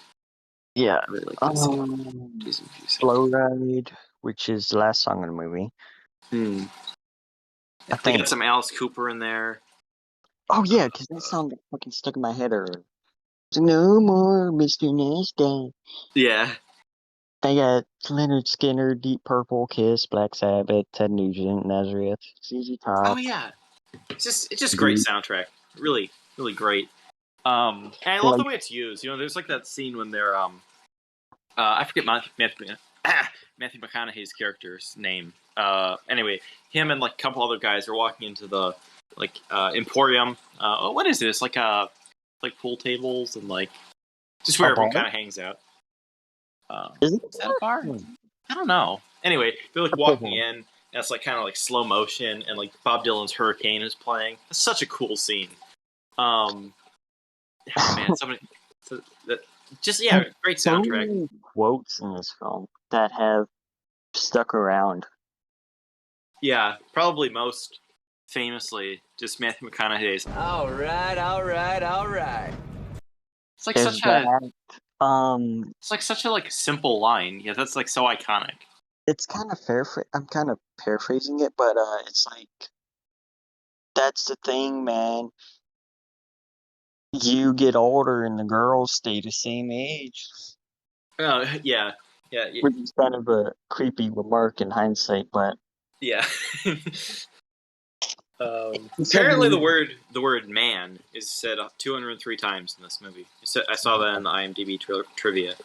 yeah, I really like that scene. Slow Ride, which is the last song in the movie. I think got some Alice Cooper in there. Oh yeah, because that song got fucking stuck in my head earlier. No more Mr. Nasty. Yeah. They got Leonard Skinner, Deep Purple, Kiss, Black Sabbath, Ted Nugent, Nazareth, ZZ Top. Oh yeah, it's just great soundtrack. Really, really great. And I love the way it's used. There's like that scene when they're I forget Matthew McConaughey's character's name. Anyway, him and like a couple other guys are walking into the like Emporium. What is this? Like pool tables and like just where everyone kind of hangs out. Is that a bar? I don't know. Anyway, they're like walking in, and it's like kind of like slow motion, and like Bob Dylan's Hurricane is playing. It's such a cool scene. Man, great soundtrack. So many quotes in this film that have stuck around. Yeah, probably most famously, just Matthew McConaughey's. All right. It's like such a. It's like such a like simple line. Yeah, that's like so iconic. it's kind of I'm kind of paraphrasing it, but it's like that's the thing, man. You get older and the girls stay the same age, Oh, yeah. which is kind of a creepy remark in hindsight, but Yeah. it's like Apparently, the word man is said 203 times in this movie. I saw that in the IMDb trivia.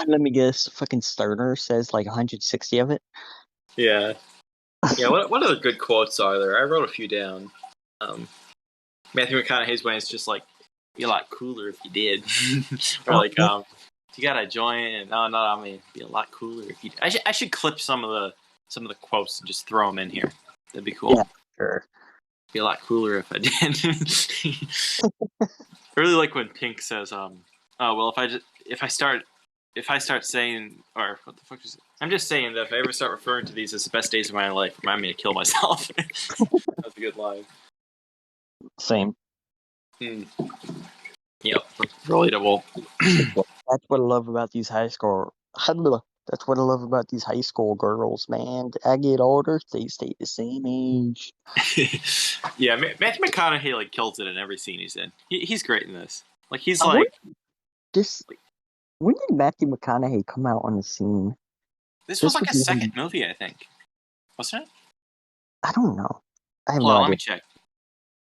let me guess, fucking Sterner says like 160 of it. Yeah. Yeah. What other good quotes are there? I wrote a few down. Matthew McConaughey's when it's just like, be a lot cooler if you did, or like, you gotta join. No, I mean, be a lot cooler if you. I should clip some of the quotes and just throw them in here. That'd be cool. Yeah, sure. Be a lot cooler if I did. I really like when Pink says, "Oh well, if I start saying, or what the fuck is it? I'm just saying that if I ever start referring to these as the best days of my life, remind me to kill myself." That's a good line. Same. Yep, relatable. That's what I love about these high school. That's what I love about these high school girls, man. I get older, they stay the same age. Yeah, Matthew McConaughey like kills it in every scene he's in. He's great in this. Like he's I like this. When did Matthew McConaughey come out on the scene? this was like a second movie, I think, wasn't it? I don't know. I have Hold no on, idea. let me check.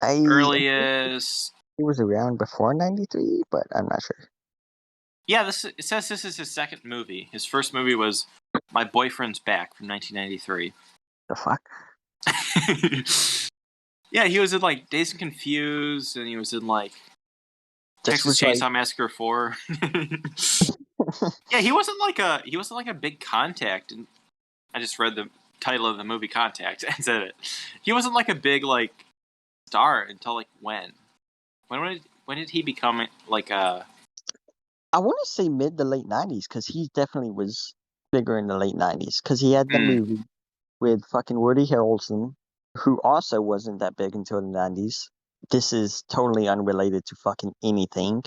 I Earliest. He was around before '93, but I'm not sure. Yeah, it says this is his second movie. His first movie was My Boyfriend's Back from 1993. The fuck? Yeah, he was in like Dazed and Confused, and he was in like Texas Chainsaw Massacre 4. Yeah, he wasn't like a big Contact, and I just read the title of the movie Contact and said it. He wasn't like a big like star until like when? When did he become like a? I want to say mid to late '90s because he definitely was bigger in the late '90s because he had the movie with fucking Woody Harrelson, who also wasn't that big until the '90s. This is totally unrelated to fucking anything,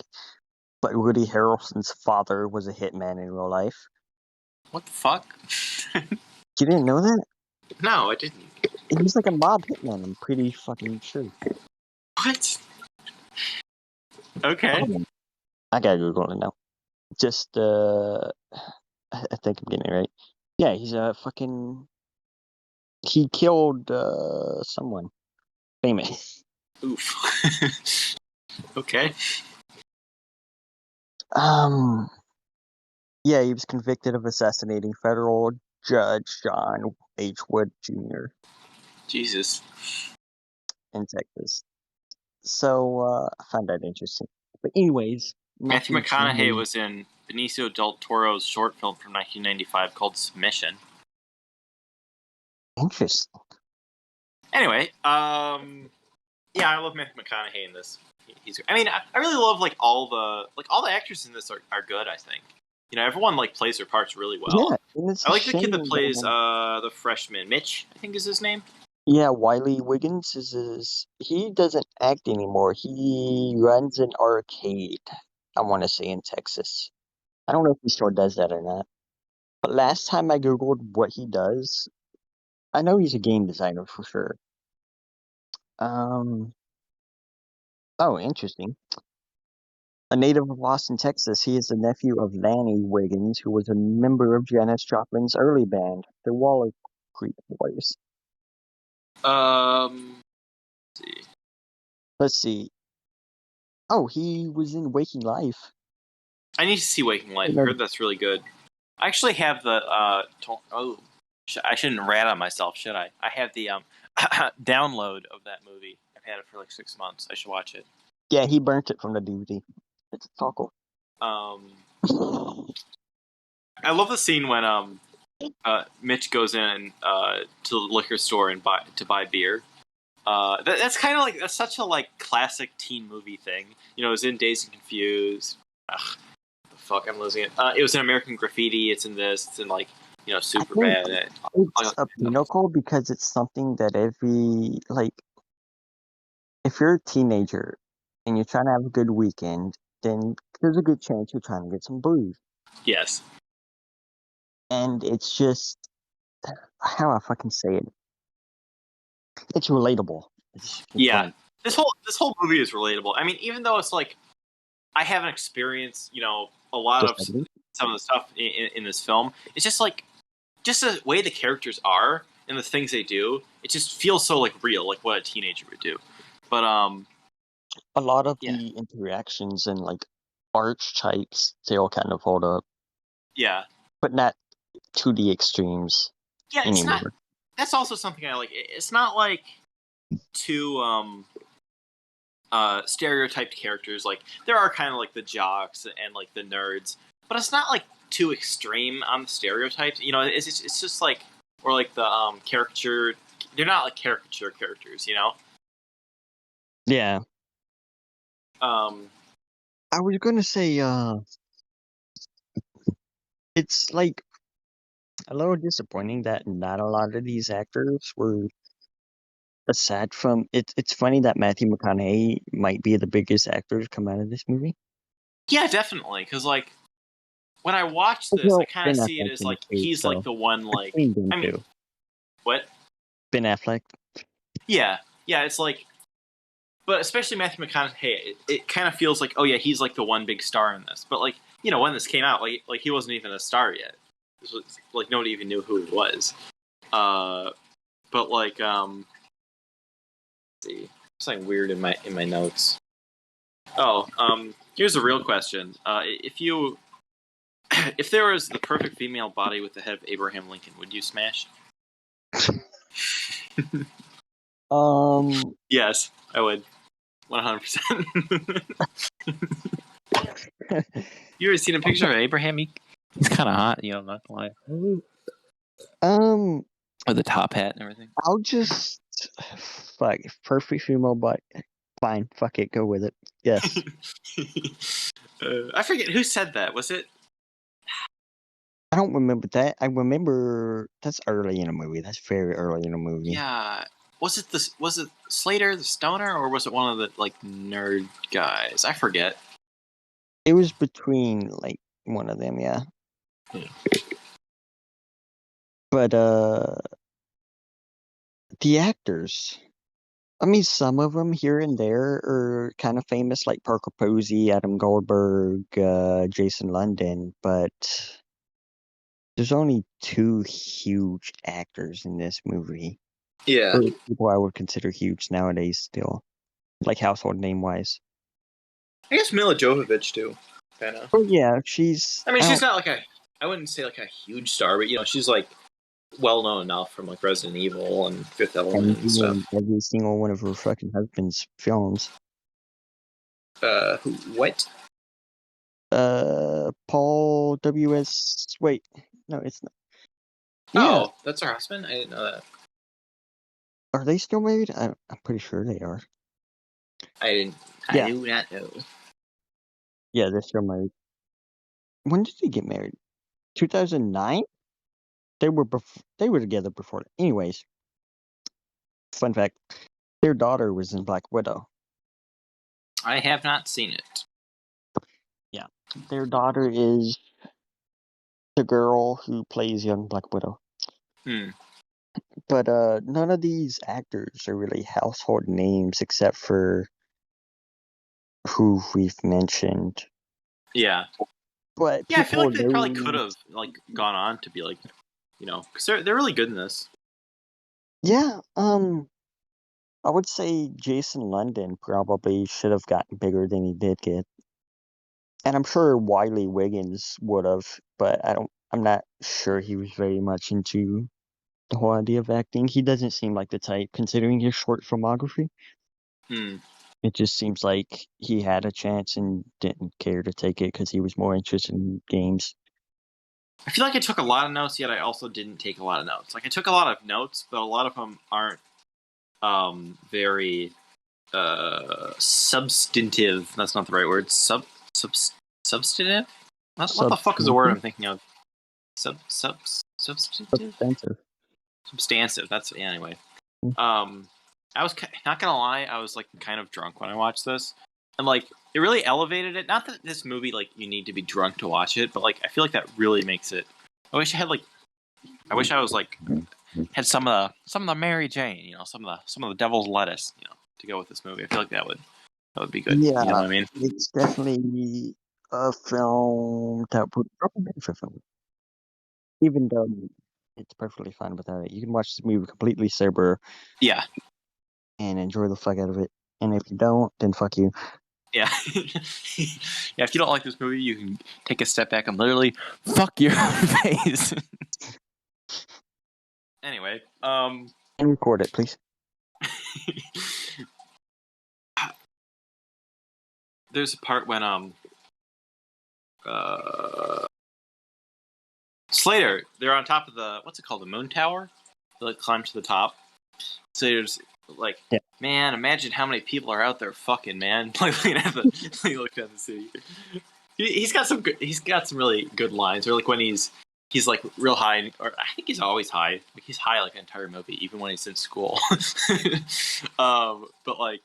but Woody Harrelson's father was a hitman in real life. What the fuck? You didn't know that? No, I didn't. He was like a mob hitman, I'm pretty fucking sure. What? Okay. I gotta Google it now. Just, I think I'm getting it right. Yeah, he's a fucking. He killed someone famous. Oof. Okay. Yeah, he was convicted of assassinating federal judge John H. Wood Jr. Jesus. in Texas. So I find that interesting. But anyways, Matthew McConaughey was in Benicio del Toro's short film from 1995 called Submission. Interesting. Anyway, yeah, I love Matthew McConaughey in this. I mean, I really love like all the actors in this are good. I think everyone like plays their parts really well. Yeah, I like the kid that plays the freshman, Mitch. I think is his name. Yeah, Wiley Wiggins he doesn't act anymore. He runs an arcade, I want to say, in Texas. I don't know if he still does that or not. But last time I Googled what he does, I know he's a game designer for sure. Oh, interesting. A native of Austin, Texas, he is the nephew of Lanny Wiggins, who was a member of Janis Joplin's early band, the Waller Creek Boys. Let's see. Oh, he was in Waking Life. I need to see Waking Life. I heard that's really good. I actually have the I shouldn't rat on myself, should I? I have the download of that movie. I've had it for like 6 months. I should watch it. Yeah, he burnt it from the DVD. It's all cool. I love the scene when Mitch goes in to the liquor store and buy beer. That's kind of like that's such a like classic teen movie thing. It was in Dazed and Confused. Ugh, the fuck, I'm losing it. It was in American Graffiti. It's in this. It's in like Super Bad. It's a pinnacle because it's something that if you're a teenager and you're trying to have a good weekend, then there's a good chance you're trying to get some booze. Yes. and it's just how I fucking say it. It's relatable. It's Yeah, funny. this whole movie is relatable. I mean, even though it's like I haven't experienced, a lot Just of like me. some of the stuff in this film. It's just like just the way the characters are and the things they do. It just feels so like real, like what a teenager would do. But A lot of yeah, the interactions and like archetypes still kind of hold up, yeah, but not to the extremes yeah. It's not. anymore. That's also something I like. It's not like too stereotyped characters. Like there are kind of like the jocks and like the nerds, but it's not like too extreme on the stereotypes. It's just like or like the caricature. They're not like caricature characters. Yeah, Um, I was gonna say, it's like a little disappointing that not a lot of these actors were. Aside from it's funny that Matthew McConaughey might be the biggest actor to come out of this movie. yeah, definitely. Because like when I watch this, I Well, kind Ben of see it Affleck as in the like case, he's like though. the one. I've Like seen Ben I mean, too. what? Ben Affleck. Yeah, yeah. It's like, but especially Matthew McConaughey, it kind of feels like, oh yeah, he's like the one big star in this. But like, when this came out, like he wasn't even a star yet. This was like nobody even knew who he was. But like, let's see, something weird in my notes. Oh, here's a real question. If there was the perfect female body with the head of Abraham Lincoln, would you smash? Um, Yes, I would. 100%. You ever seen a picture of Abraham? He's kind of hot, not gonna lie. um, With the top hat and everything. I'll just fuck perfect female butt. Fine, fuck it, go with it. Yes, I forget who said that. Was it? I don't remember that. I remember that's early in a movie. That's very early in a movie. Yeah. Was it Slater the Stoner or was it one of the like nerd guys? I forget. It was between like one of them, yeah. Yeah. But the actors. I mean, some of them here and there are kind of famous, like Parker Posey, Adam Goldberg, Jason London, but there's only two huge actors in this movie. Yeah. Or people I would consider huge nowadays still. Like household name wise. I guess Mila Jovovich too. Kind of. Oh yeah, she's I mean, she's not like I wouldn't say like a huge star, but she's like well known enough from like Resident Evil and Fifth Element and stuff. every single one of her fucking husband's films. What? Paul W.S. Wait, no, it's not. Yeah, Oh, that's her husband. I didn't know that. are they still married? I'm pretty sure they are. I Yeah. do not know. Yeah, they're still married. When did they get married? 2009? They were together before. Anyways, fun fact: their daughter was in Black Widow. I have not seen it. Yeah, their daughter is the girl who plays young Black Widow. But none of these actors are really household names except for who we've mentioned. Yeah. But yeah, I feel like they know... probably could have like gone on to be like, because they're really good in this. Yeah, I would say Jason London probably should have gotten bigger than he did get. And I'm sure Wiley Wiggins would have, but I'm not sure he was very much into the whole idea of acting. He doesn't seem like the type, considering his short filmography. It just seems like he had a chance and didn't care to take it because he was more interested in games. I feel like I took a lot of notes, yet I also didn't take a lot of notes. Like I took a lot of notes, but a lot of them aren't very substantive. That's not the right word. Substantive? What the fuck is the word I'm thinking of? Substantive? Substantive. That's anyway. I was not gonna lie, I was like kind of drunk when I watched this, and like it really elevated it. Not that this movie like you need to be drunk to watch it, but like I feel like that really makes it I wish I had like. I wish I was like had some of the Mary Jane, you know, some of the Devil's Lettuce, you know, to go with this movie. I feel like that would be good. Yeah, You know what I mean? it's definitely a film that would recommend for film. Even though it's perfectly fine without it. You can watch this movie completely sober Yeah. and enjoy the fuck out of it. And if you don't, then fuck you. Yeah. Yeah, if you don't like this movie, you can take a step back and literally fuck your face. Anyway, And record it, please. there's a part when Slater, they're on top of the what's it called, the moon tower? They like climb to the top. Slater's like, Yeah. Man, imagine how many people are out there fucking, man. Like looking at the city. He's got some really good lines. Or like when he's like real high, or I think he's always high. Like he's high like the entire movie, even when he's in school. But like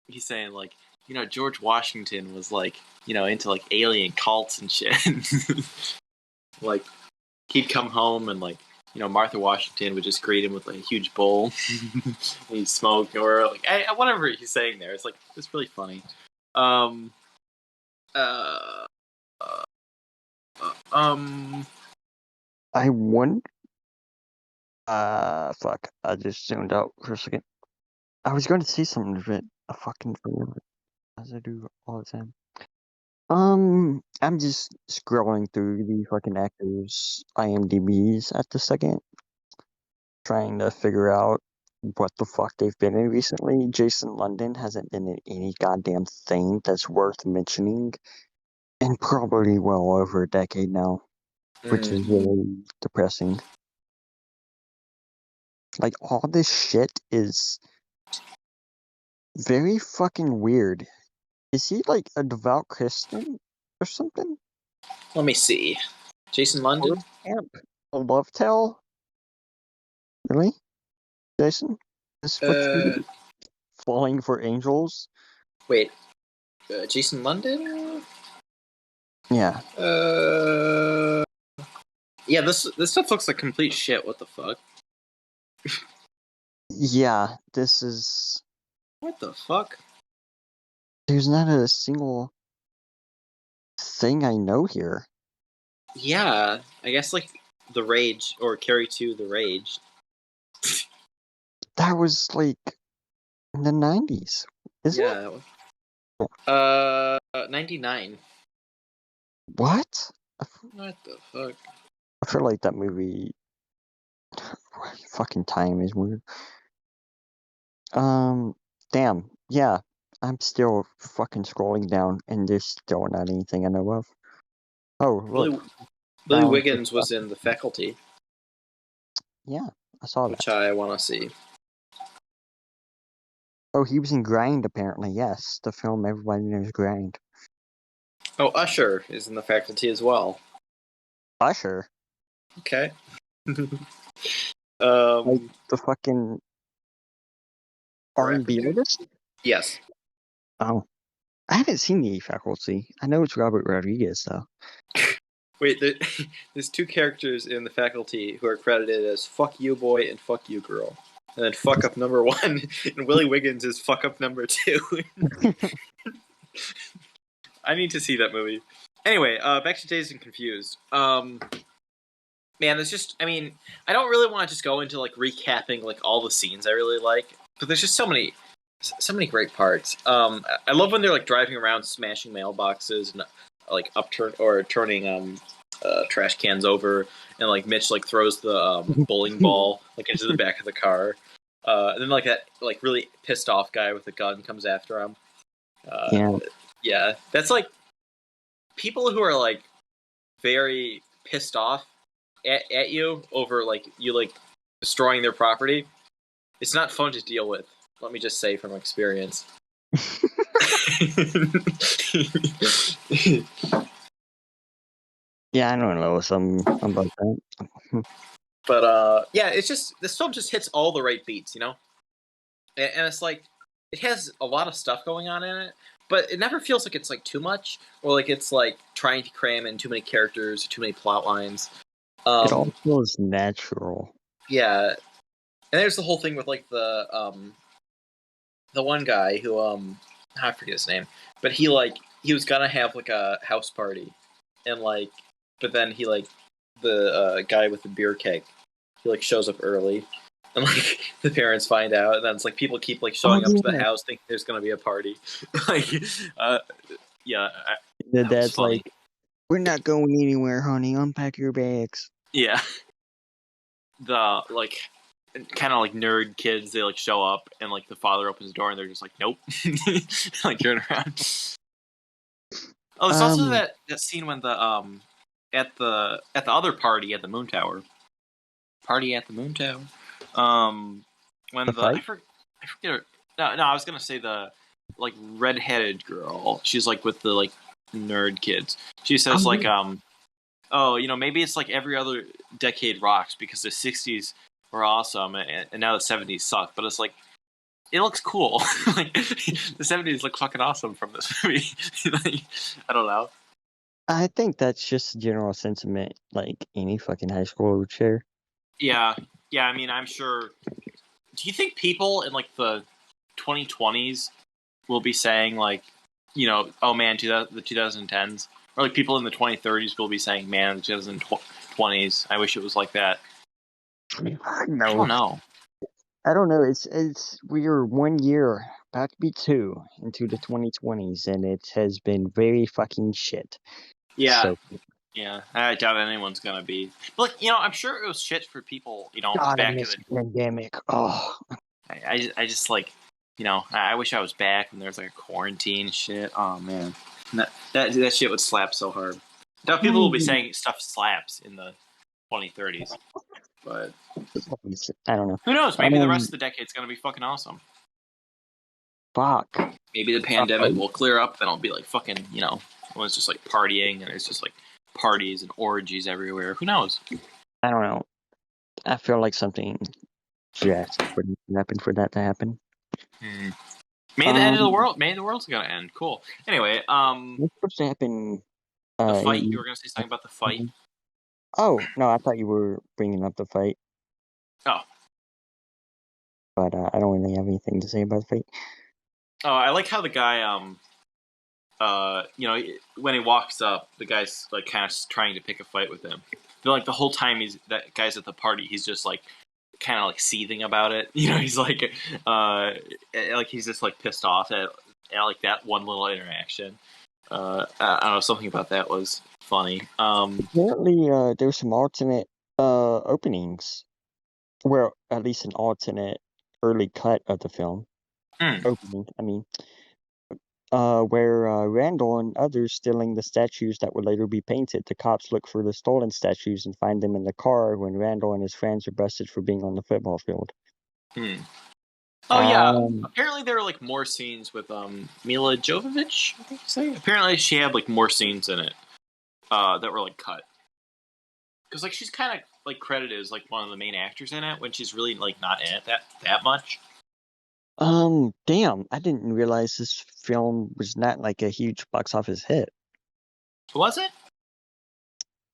he's saying like, you know, George Washington was like, you know, into like alien cults and shit. Like he'd come home and like, you know, Martha Washington would just greet him with like a huge bowl. He'd smoke or like whatever he's saying there. It's like it's really funny. I wonder. Fuck. I just zoned out for a second. I was going to say something, but I fucking forgot, as I do all the time. I'm just scrolling through the fucking actors' IMDb's at the second, trying to figure out what the fuck they've been in recently. Jason London hasn't been in any goddamn thing that's worth mentioning in probably well over a decade now, which is really depressing. Like, all this shit is very fucking weird. Is he like a devout Christian or something? Let me see. Jason London? Camp. A love tale? Really? Jason? This is what you do? Falling for angels? Wait. Jason London? Yeah. Yeah, this stuff looks like complete shit. What the fuck? Yeah, this is... What the fuck? There's not a single thing I know here. Yeah, I guess like The Rage or Carrie 2 The Rage. That was like in the 90s, isn't it? Yeah. 99. What? What the fuck? I feel like that movie... Fucking time is weird. Damn. Yeah. I'm still fucking scrolling down, and there's still not anything I know of. Oh, look. Billy Wiggins was in The Faculty. Yeah, I saw that. Which I want to see. Oh, he was in Grind, apparently. Yes, the film everybody knows, Grind. Oh, Usher is in The Faculty as well. Usher? Okay. Like the fucking R&B artist? Yes. Oh. I haven't seen The Faculty. I know it's Robert Rodriguez, though. Wait, there's two characters in The Faculty who are credited as Fuck You Boy and Fuck You Girl. And then Fuck Up number 1, and Willie Wiggins is Fuck Up number 2. I need to see that movie. Anyway, back to Dazed and Confused. Man, it's just, I mean, I don't really want to just go into, like, recapping, like, all the scenes I really like, but there's just so many great parts. I love when they're, like, driving around smashing mailboxes and, like, turning, trash cans over, and, like, Mitch, like, throws the, bowling ball, like, into the back of the car. And then, like, that, like, really pissed off guy with a gun comes after him. Yeah, that's, like, people who are, like, very pissed off at you over, like, you, like, destroying their property. It's not fun to deal with. Let me just say from experience. Yeah, I don't know something about that. But, yeah, it's just, this film just hits all the right beats, you know? And it's like, it has a lot of stuff going on in it, but it never feels like it's, like, too much, or like it's, like, trying to cram in too many characters, or too many plot lines. It all feels natural. Yeah, and there's the whole thing with like the one guy who I forget his name, but he was gonna have like a house party, and like, but then he like the guy with the beer keg, he like shows up early, and like the parents find out, and then it's like people keep like showing up to the house thinking there's gonna be a party, like, yeah, The that was dad's funny. like, "We're not going anywhere, honey. Unpack your bags." Yeah, the like kind of like nerd kids, they like show up and like the father opens the door and they're just like nope, like turn around. Oh, there's also that scene when the at the other party at the moon tower, when The fight? I forget her, no, I was gonna say the like red-headed girl, she's like with the like nerd kids, she says like oh, you know, maybe it's like every other decade rocks because the 60s were awesome and now the 70s suck, but it's like it looks cool. Like the 70s look fucking awesome from this movie. Like, I don't know. I think that's just general sentiment, like any fucking high school would share. Yeah. I mean, I'm sure. Do you think people in like the 2020s will be saying like, you know, oh man, the 2010s, or like people in the 2030s will be saying, man, the 2020s, I wish it was like that. No. I don't know. I don't know. It's we are 1 year, about to be 2, into the 2020s, and it has been very fucking shit. Yeah. So, yeah, I doubt anyone's gonna be. But like, you know, I'm sure it was shit for people. You know, God, I back in miss the. the pandemic. Oh, I just like, you know, I wish I was back when there was like a quarantine shit. Oh man, that shit would slap so hard. Now people will be saying stuff slaps in the 2030s, but I don't know. who knows? Maybe the rest of the decade's gonna be fucking awesome. Fuck. Maybe the pandemic will clear up, then I'll be like fucking, you know, everyone's just like partying and it's just like parties and orgies everywhere. Who knows? I don't know. I feel like something drastic would happen for that to happen. Maybe the end of the world. Maybe the world's gonna end. Cool. Anyway, what's supposed to happen? the fight. You were gonna say something about the fight. Oh no, I thought you were bringing up the fight. Oh. But I don't really have anything to say about the fight. Oh, I like how the guy, you know, when he walks up, the guy's like kind of trying to pick a fight with him. But like the whole time that guy's at the party, he's just like kind of like seething about it. You know, he's like he's just like pissed off at like that one little interaction. I don't know, something about that was funny. Apparently, there's some alternate openings, well, at least an alternate early cut of the film. Opening, I mean, where Randall and others stealing the statues that would later be painted. The cops look for the stolen statues and find them in the car when Randall and his friends are busted for being on the football field. Oh yeah. Apparently there were like more scenes with Mila Jovovich, I think you say. Apparently she had like more scenes in it that were like cut. Because like she's kind of like credited as like one of the main actors in it when she's really like not in it that much. Damn, I didn't realize this film was not like a huge box office hit. Was it?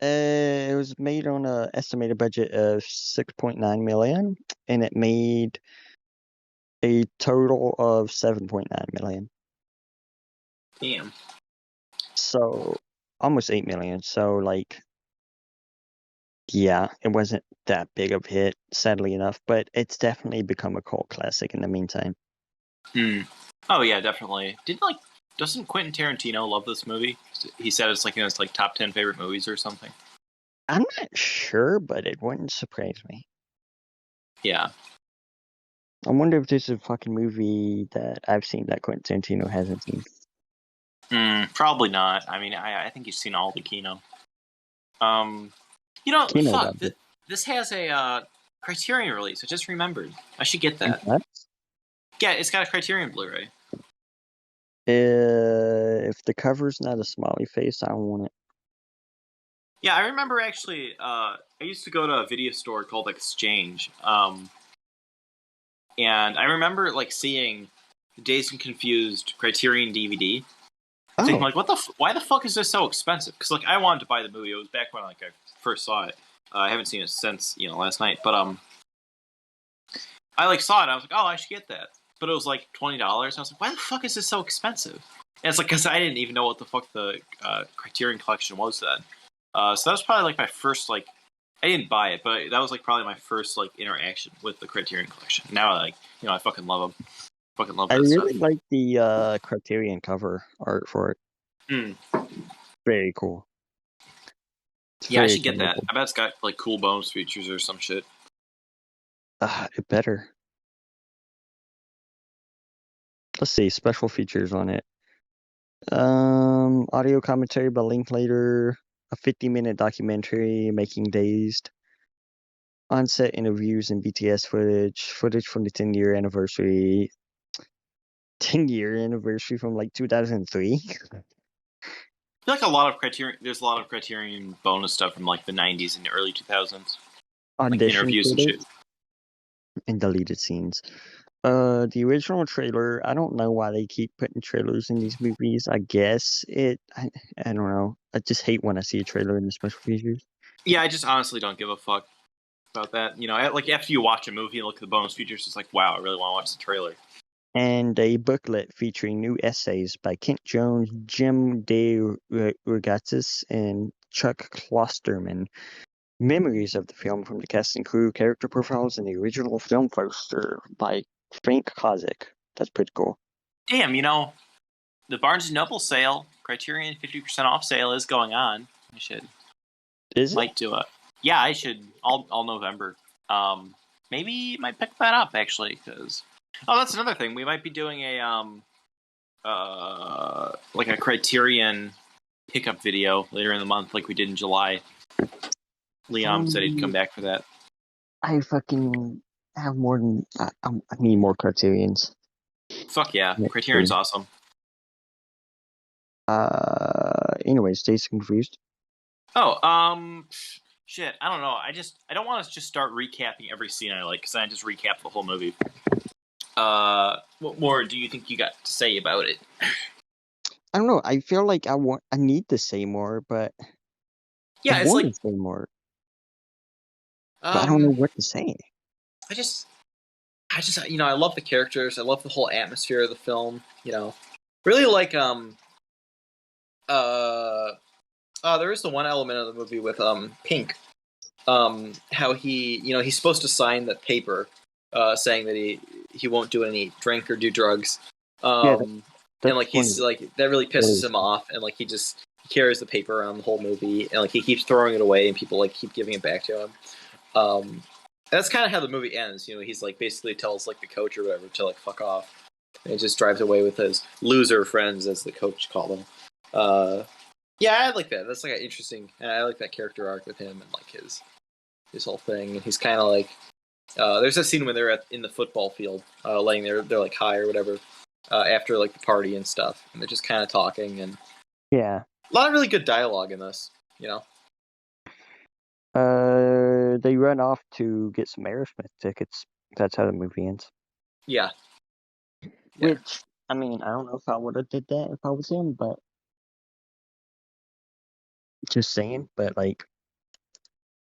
It was made on an estimated budget of $6.9 million, and it made a total of $7.9 million. Damn. So almost $8 million. So like, yeah, it wasn't that big of a hit, sadly enough, but it's definitely become a cult classic in the meantime. Oh yeah, definitely. Doesn't Quentin Tarantino love this movie? He said it's like in his like top 10 favorite movies or something. I'm not sure, but it wouldn't surprise me. Yeah. I wonder if there's a fucking movie that I've seen that Quentin Tarantino hasn't seen. Probably not. I mean, I think you've seen all the Kino. You know, Kino fuck. This has a Criterion release. I just remembered. I should get that. What? Yeah, it's got a Criterion Blu-ray. If the cover's not a smiley face, I don't want it. Yeah, I remember actually. I used to go to a video store called Exchange, and I remember like seeing the Dazed and Confused Criterion DVD. Thinking like, why the fuck is this so expensive? Because like I wanted to buy the movie. It was back when like I first saw it, I haven't seen it since last night, but I saw it. I was like, oh, I should get that, but it was like $20. I was like, why the fuck is this so expensive? And it's like because I didn't even know what the fuck the Criterion Collection was then. So that was probably my first I didn't buy it, but that was probably my first interaction with the Criterion Collection. Now I fucking love them. Fucking love that I really stuff. like the Criterion cover art for it. Mm. Very cool. Yeah, I should get that. I bet it's got cool bonus features or some shit. It better. Let's see, special features on it. Audio commentary by Linklater, a 50-minute documentary making Dazed, on-set interviews and BTS footage from the 10-year anniversary. 10-year anniversary from 2003. I feel a lot of Criterion. There's a lot of Criterion bonus stuff from the 90s and the early 2000s. Audition interviews and shit. And deleted scenes. The original trailer, I don't know why they keep putting trailers in these movies. I guess I don't know. I just hate when I see a trailer in the special features. Yeah, I just honestly don't give a fuck about that. After you watch a movie and look at the bonus features, it's wow, I really want to watch the trailer. And a booklet featuring new essays by Kent Jones, Jim De Rogatis, and Chuck Klosterman. Memories of the film from the cast and crew, character profiles, and the original film poster by Frank Kozik. That's pretty cool. Damn, the Barnes & Noble sale, Criterion 50% off sale is going on. I should. Might do it. Yeah, I should. All November. Maybe might pick that up actually, because that's another thing. We might be doing a a Criterion pickup video later in the month, like we did in July. Liam said he'd come back for that. I fucking have more than I need more Criterions. Fuck yeah, Criterion's awesome. Anyways, Dazed and Confused. Oh, shit. I don't know. I don't want to just start recapping every scene I like, because I just recap the whole movie. What more do you think you got to say about it? I don't know. I feel like I need to say more, but yeah, I it's want to say more. But I don't know what to say. I just, I love the characters. I love the whole atmosphere of the film. Really like there is the one element of the movie with Pink, how he he's supposed to sign the paper saying that he won't do any drink or do drugs, and he's that really pisses him off, and he just carries the paper around the whole movie, and he keeps throwing it away, and people keep giving it back to him. That's kind of how the movie ends. He's basically tells the coach or whatever to fuck off, and he just drives away with his loser friends, as the coach called them. Yeah, I like that. That's an interesting. I like that character arc with him and his whole thing. And he's kind of there's a scene when they're in the football field, laying there, they're high or whatever, after the party and stuff, and they're just kind of talking, and yeah, a lot of really good dialogue in this. They run off to get some Aerosmith tickets. That's how the movie ends. Yeah. Which, I mean, I don't know if I would have did that if I was him, but just saying. But I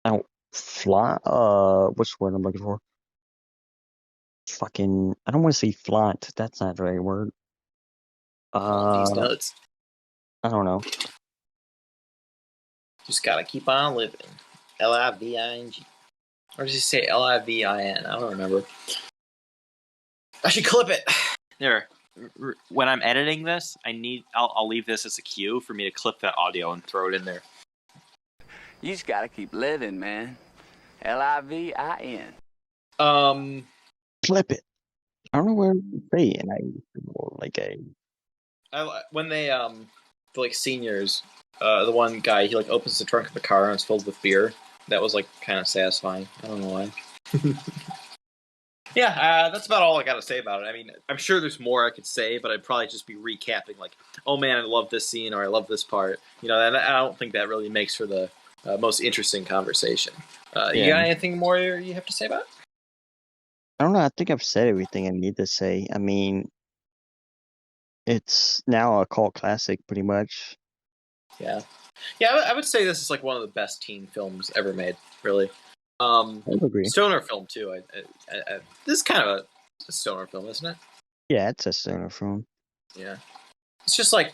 don't fly. What's the word I'm looking for? Fucking, I don't want to say flaunt. That's not the right word. These nuts. I don't know. Just gotta keep on living. Living. Or does he say Livin? I don't remember. I should clip it. There. When I'm editing this, I'll leave this as a cue for me to clip that audio and throw it in there. You just gotta keep living, man. Livin. Clip it. I don't know where to say, and when they the seniors, the one guy, he opens the trunk of the car and it's filled with beer. That was kind of satisfying. I don't know why. Yeah, that's about all I got to say about it. I mean, I'm sure there's more I could say, but I'd probably just be recapping oh man, I love this scene, or I love this part. And I don't think that really makes for the most interesting conversation. You got anything more you have to say about it? I don't know. I think I've said everything I need to say. I mean, it's now a cult classic, pretty much. Yeah, yeah. I would say this is like one of the best teen films ever made. Really, I would agree. stoner film too. This is kind of a stoner film, isn't it? Yeah, it's a stoner film. Yeah, it's just like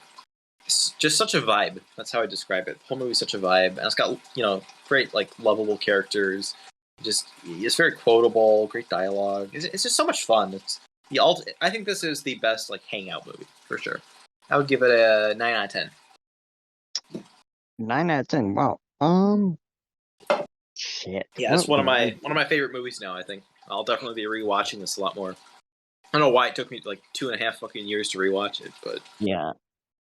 it's just such a vibe. That's how I describe it. The whole movie's such a vibe, and it's got great like lovable characters. It's very quotable, great dialogue. It's just so much fun. I think this is the best like hangout movie for sure. I would give it a 9 out of 10. 9 out of 10. Wow. Shit. Yeah, it's one of my favorite movies now. I think I'll definitely be rewatching this a lot more. I don't know why it took me like 2.5 fucking years to rewatch it, but yeah,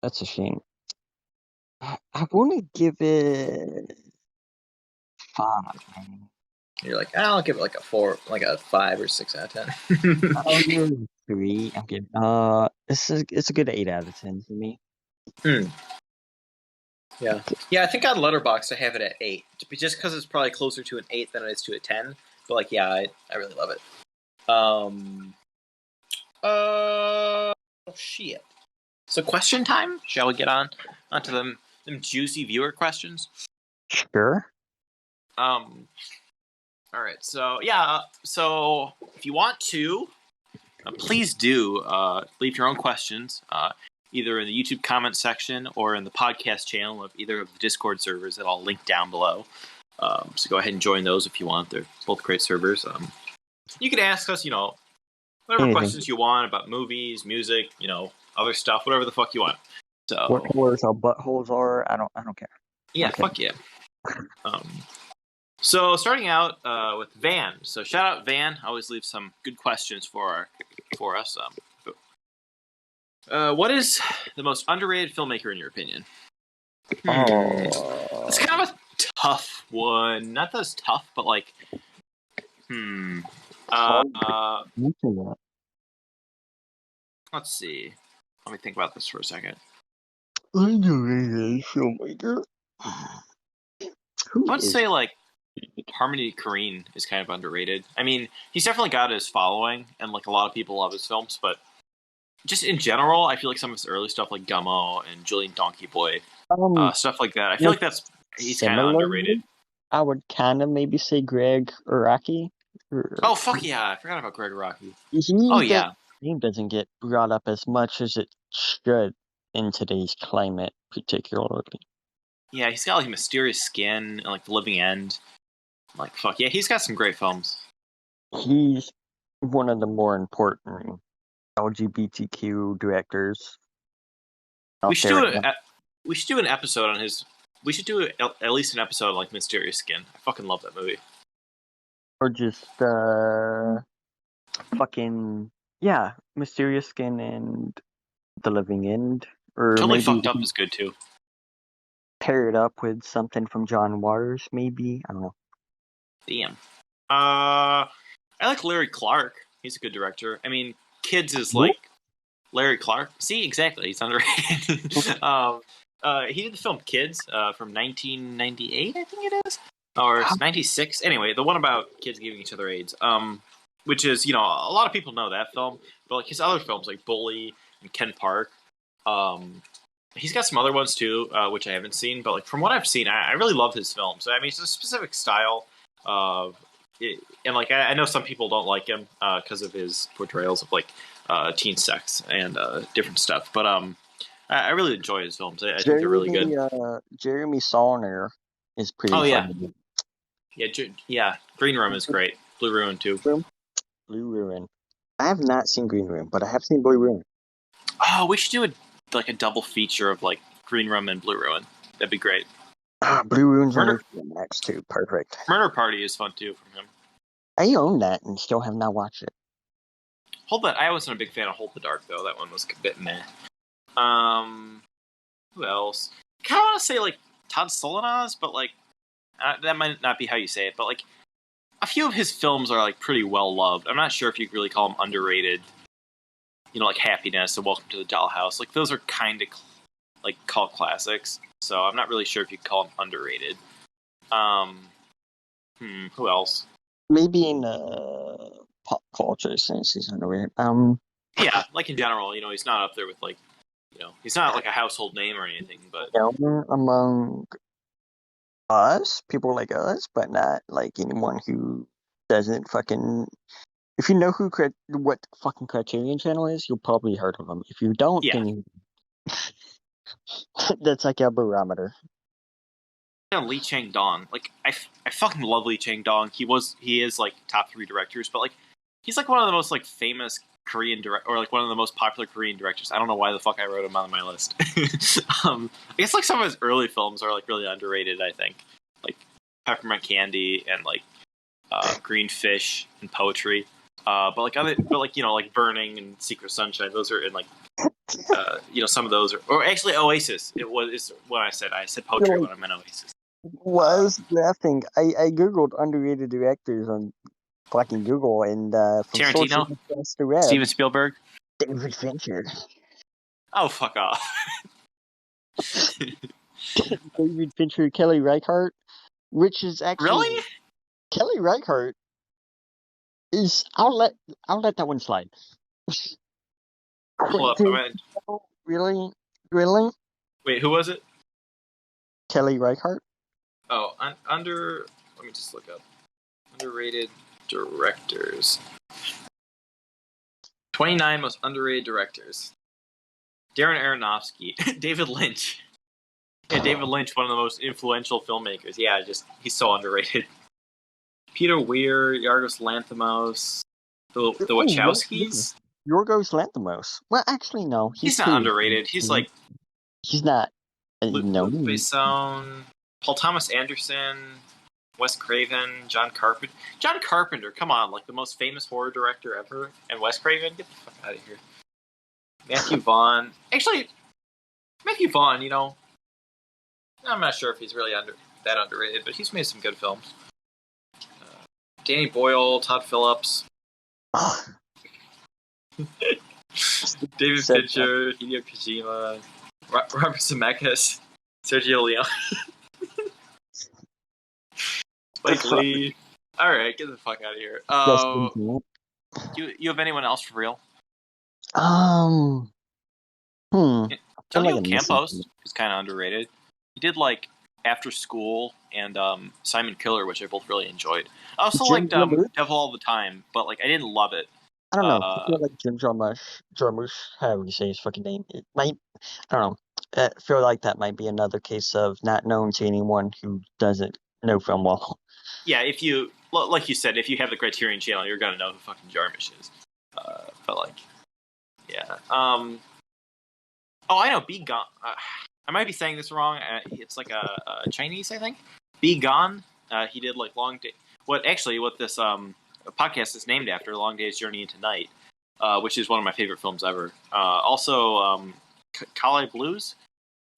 that's a shame. I want to give it 5. Man. you're like, I'll give it like a 4, like a 5 or 6 out of 10. I'll give it 3. I'm good. It's a good 8 out of 10 for me. Yeah, I think on Letterboxd I have it at 8, just because it's probably closer to an 8 than it is to a 10. But like, yeah, I really love it. Oh shit. So question time? Shall we get onto them juicy viewer questions? Sure. All right. So yeah. So if you want to, please do leave your own questions, either in the YouTube comment section or in the podcast channel of either of the Discord servers that I'll link down below. So go ahead and join those if you want. They're both great servers. You can ask us, whatever questions you want about movies, music, other stuff, whatever the fuck you want. So what colors our buttholes are, I don't care. Yeah, okay. Fuck yeah. So starting out with Van. So shout out Van. Always leave some good questions for us. What is the most underrated filmmaker in your opinion? It's kind of a tough one. Not that it's tough, but like, let's see. Let me think about this for a second. Underrated filmmaker. I would say like Harmony Korine is kind of underrated. I mean, he's definitely got his following, and like a lot of people love his films, but just in general, I feel like some of his early stuff, like Gummo and Julian Donkey Boy, stuff like that. I feel like he's kind of underrated. I would kind of maybe say Greg Araki. Oh fuck yeah! I forgot about Greg Araki. Name doesn't get brought up as much as it should in today's climate, particularly. Yeah, he's got like Mysterious Skin and like The Living End. Like fuck yeah, he's got some great films. He's one of the more important LGBTQ directors. We should do an episode on his. We should do at least an episode on like Mysterious Skin. I fucking love that movie. Or just Mysterious Skin and The Living End. Or Totally maybe Fucked Up is good too. Pair it up with something from John Waters, maybe. I don't know. Damn. I like Larry Clark. He's a good director. I mean, Kids is like Larry Clark. See, exactly. He's underrated. He did the film Kids from 1998, I think it is, or 96. Anyway, the one about kids giving each other AIDS. Which is, a lot of people know that film, but like his other films like Bully and Ken Park. He's got some other ones too, which I haven't seen, but like from what I've seen, I really love his films. I mean, it's a specific style and like I know some people don't like him because of his portrayals of like teen sex and different stuff, but I really enjoy his films. I think they're really good. Jeremy Saulnier is pretty. Oh yeah, funny. yeah. Green Room is great. Blue Ruin too. Blue Ruin. I have not seen Green Room, but I have seen Blue Ruin. Oh, we should do a double feature of like Green Room and Blue Ruin. That'd be great. Blue Ruin's on Max too. Perfect. Murder Party is fun too from him. I own that and still have not watched it. I wasn't a big fan of Hold the Dark though. That one was a bit meh. Who else? I kind of want to say like Todd Solondz, but like that might not be how you say it. But like a few of his films are like pretty well loved. I'm not sure if you could really call them underrated. Like Happiness and Welcome to the Dollhouse. Like those are kind of like cult classics. So I'm not really sure if you could call them underrated. Who else? Maybe in pop culture sense he's underrated. Yeah, like in general, he's not up there with like he's not like a household name or anything, but Known among us, people like us, but not like anyone who doesn't fucking. If you know what fucking Criterion Channel is, you'll probably heard of them. If you don't, yeah. then you. That's like a barometer. Lee Chang-dong, like I fucking love Lee Chang-dong. He is like top 3 directors, but like he's like one of the most like famous Korean or like one of the most popular Korean directors. I don't know why the fuck I wrote him on my list. I guess like some of his early films are like really underrated. I think like Peppermint Candy and like Green Fish and Poetry. But like like Burning and Secret Sunshine. Those are in like some of those are, or actually Oasis. Is what I said. I said Poetry when I meant Oasis. Was laughing. I googled underrated directors on fucking Google, and from Tarantino, sources to web, Steven Spielberg, David Fincher. Oh, fuck off. David Fincher, Kelly Reichardt, which is actually Really? Kelly Reichardt is. I'll let that one slide. Hold up. Really? Wait, who was it? Kelly Reichardt. Oh, let me just look up. Underrated directors. 29 most underrated directors. Darren Aronofsky. David Lynch. Yeah, David Lynch, one of the most influential filmmakers. Yeah, he's so underrated. Peter Weir, Yorgos Lanthimos, the Wachowskis. Yorgos Lanthimos. Well, actually, no. He's not underrated. He's like... He's not... no. Luc Besson, Paul Thomas Anderson, Wes Craven, John Carpenter. John Carpenter, come on, like the most famous horror director ever. And Wes Craven, get the fuck out of here. Matthew Vaughn. Actually, Matthew Vaughn, I'm not sure if he's really that underrated, but he's made some good films. Danny Boyle, Todd Phillips. David Fincher, Hideo Kojima, Robert Zemeckis, Sergio Leone. Spike Lee. Alright, get the fuck out of here. You have anyone else for real? Antonio Campos is kind of underrated. He did like After School and Simon Killer, which I both really enjoyed. I also liked Devil All the Time, but like I didn't love it. I don't know. I feel like Jim Jarmusch, however you say his fucking name, it might. I don't know. I feel like that might be another case of not known to anyone who doesn't know film well. Yeah, if you, like you said, if you have the Criterion Channel, you're gonna know who fucking Jarmusch is. But like, yeah. Oh, I know. Be Gone. I might be saying this wrong. It's like a Chinese, I think. Be Gone. He did like Long Day. What this podcast is named after, Long Day's Journey into Night, which is one of my favorite films ever. Also, Kali Blues.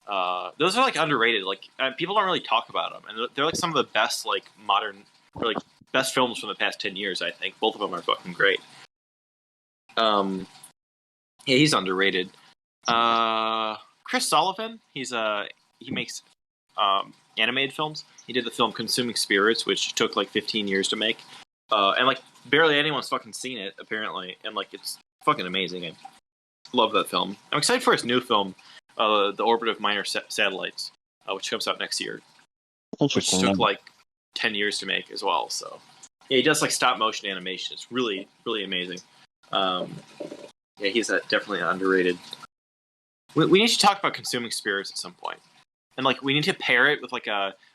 Those are like underrated. Like people don't really talk about them, and they're like some of the best like modern, or like best films from the past 10 years. I think both of them are fucking great. Yeah, he's underrated. Chris Sullivan. He makes animated films. He did the film Consuming Spirits, which took like 15 years to make, and like barely anyone's fucking seen it apparently, and like it's fucking amazing. I love that film. I'm excited for his new film, The Orbit of Minor Satellites, which comes out next year, which took like 10 years to make as well. So yeah, he does like stop motion animation. It's really, really amazing. Yeah, he's definitely underrated. We need to talk about Consuming Spirits at some point, and like we need to pair it with like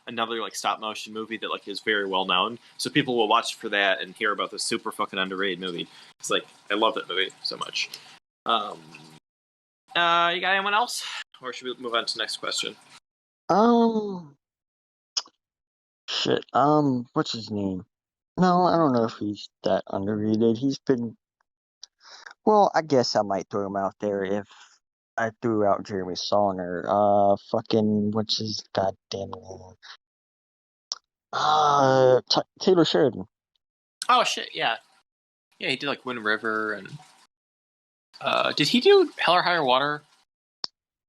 another like stop motion movie that like is very well known, so people will watch for that and hear about this super fucking underrated movie. It's like I love that movie so much. You got anyone else, or should we move on to the next question? Shit. What's his name? No, I don't know if he's that underrated. He's been. Well, I guess I might throw him out there if I threw out Jeremy Saulnier. Fucking what's his goddamn name? Taylor Sheridan. Oh shit, yeah, he did like Wind River, and did he do Hell or Higher Water?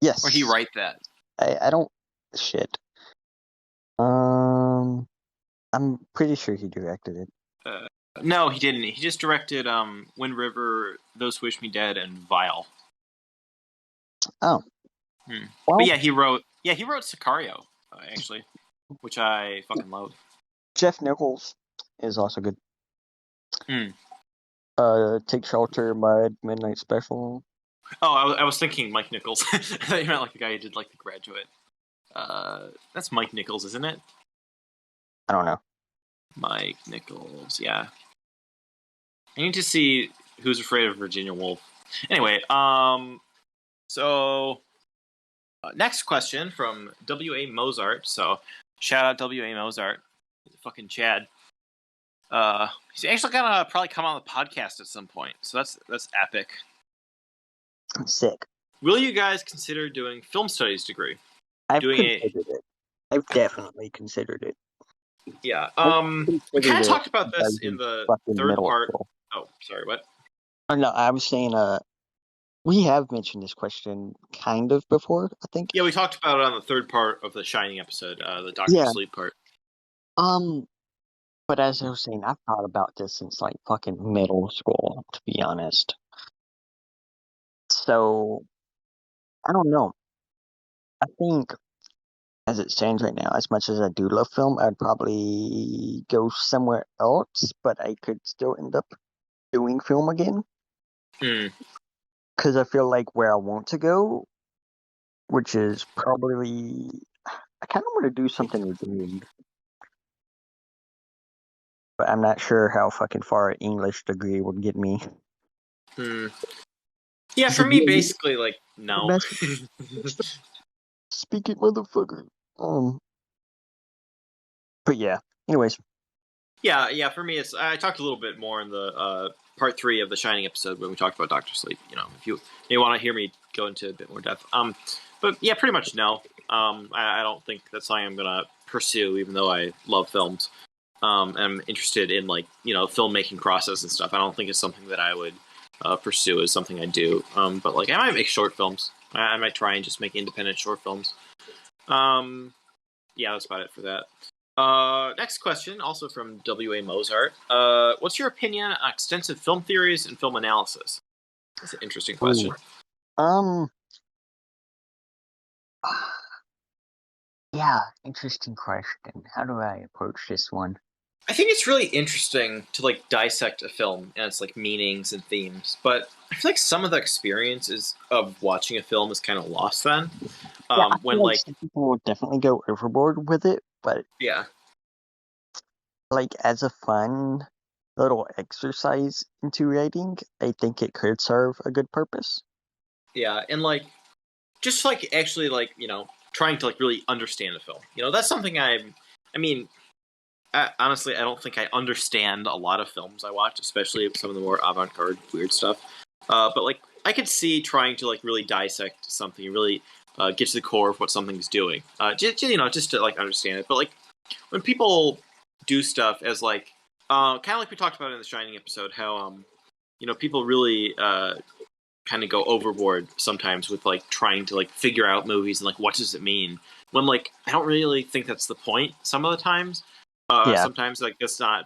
Yes. Or he write that? I don't. Shit. I'm pretty sure he directed it. No, he didn't. He just directed Wind River, Those Who Wish Me Dead, and Vile. Oh. Hmm. Well, But yeah, he wrote Sicario, actually, which I fucking love. Jeff Nichols is also good. Hmm. Take Shelter, Mud, Midnight Special. Oh, I was thinking Mike Nichols. I thought you meant like the guy who did like The Graduate. That's Mike Nichols, isn't it? I don't know. Mike Nichols, yeah. I need to see Who's Afraid of Virginia Woolf. Anyway, so next question from W.A. Mozart. So shout out W.A. Mozart, fucking Chad. He's actually gonna probably come on the podcast at some point. So that's epic. I'm sick. Will you guys consider doing film studies degree? I've Doing considered it. I've definitely considered it. Yeah. I've We considered kind of it talked about since I this was in the fucking third middle part. school. Oh, sorry, what? Oh, no, I was saying, we have mentioned this question kind of before, I think. Yeah, we talked about it on the third part of the Shining episode, the Doctor Yeah. Sleep part. But as I was saying, I've thought about this since like fucking middle school, to be honest. So I don't know. I think as it stands right now, as much as I do love film, I'd probably go somewhere else, but I could still end up doing film again. Hmm. Because I feel like where I want to go, which is probably, I kind of want to do something redeemed. But I'm not sure how fucking far an English degree would get me. Hmm. Yeah, for me, basically, like, no. Speak it, motherfucker. But yeah. Anyways. Yeah. For me, it's I talked a little bit more in the part 3 of the Shining episode when we talked about Doctor Sleep. You know, if you want to hear me go into a bit more depth. But yeah, pretty much no. I don't think that's something I'm gonna pursue, even though I love films. And I'm interested in like filmmaking process and stuff. I don't think it's something that I would pursue as something I do. But like I might make short films. I might try and just make independent short films. Yeah, that's about it for that. Next question, also from W.A. Mozart. What's your opinion on extensive film theories and film analysis? That's an interesting question. Yeah, interesting question. How do I approach this one? I think it's really interesting to like dissect a film and its like meanings and themes, but I feel like some of the experiences of watching a film is kind of lost then. Yeah, I When feel like some people will definitely go overboard with it, but yeah, like as a fun little exercise into writing, I think it could serve a good purpose. yeah, and like just like actually like trying to like really understand a film. That's something I mean. Honestly, I don't think I understand a lot of films I watch, especially some of the more avant-garde, weird stuff. But like, I could see trying to like really dissect something, really get to the core of what something's doing. Just to like understand it. But like, when people do stuff as like, kind of like we talked about in the Shining episode, how people really kind of go overboard sometimes with like trying to like figure out movies and like what does it mean. When like, I don't really think that's the point. Some of the times. Yeah. Sometimes like that's not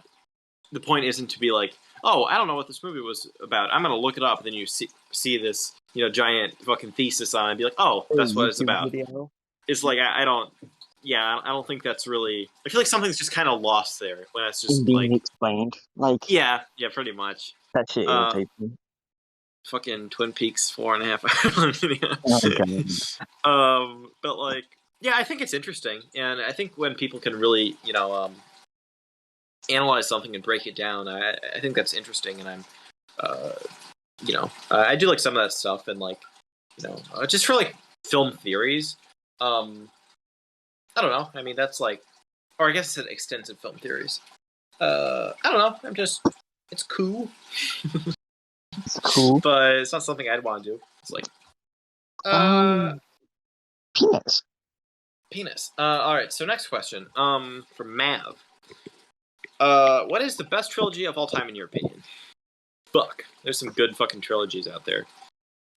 the point. Isn't to be like, oh, I don't know what this movie was about. I'm gonna look it up. And then you see this giant fucking thesis on it and be like, oh, that's what it's about. Video. It's like I don't think that's really. I feel like something's just kind of lost there when it's just being like explained. Like yeah, pretty much. that shit irritates me. Fucking Twin Peaks 4.5 hour video. Oh, God. But like, yeah, I think it's interesting, and I think when people can really analyze something and break it down, I think that's interesting, and I'm I do like some of that stuff, and like just for like film theories. I don't know. I mean, that's like, or I guess it's extensive film theories. I don't know. It's cool. It's cool, but it's not something I'd want to do. It's like penis. All right. So next question. From Mav. What is the best trilogy of all time in your opinion? Fuck. There's some good fucking trilogies out there.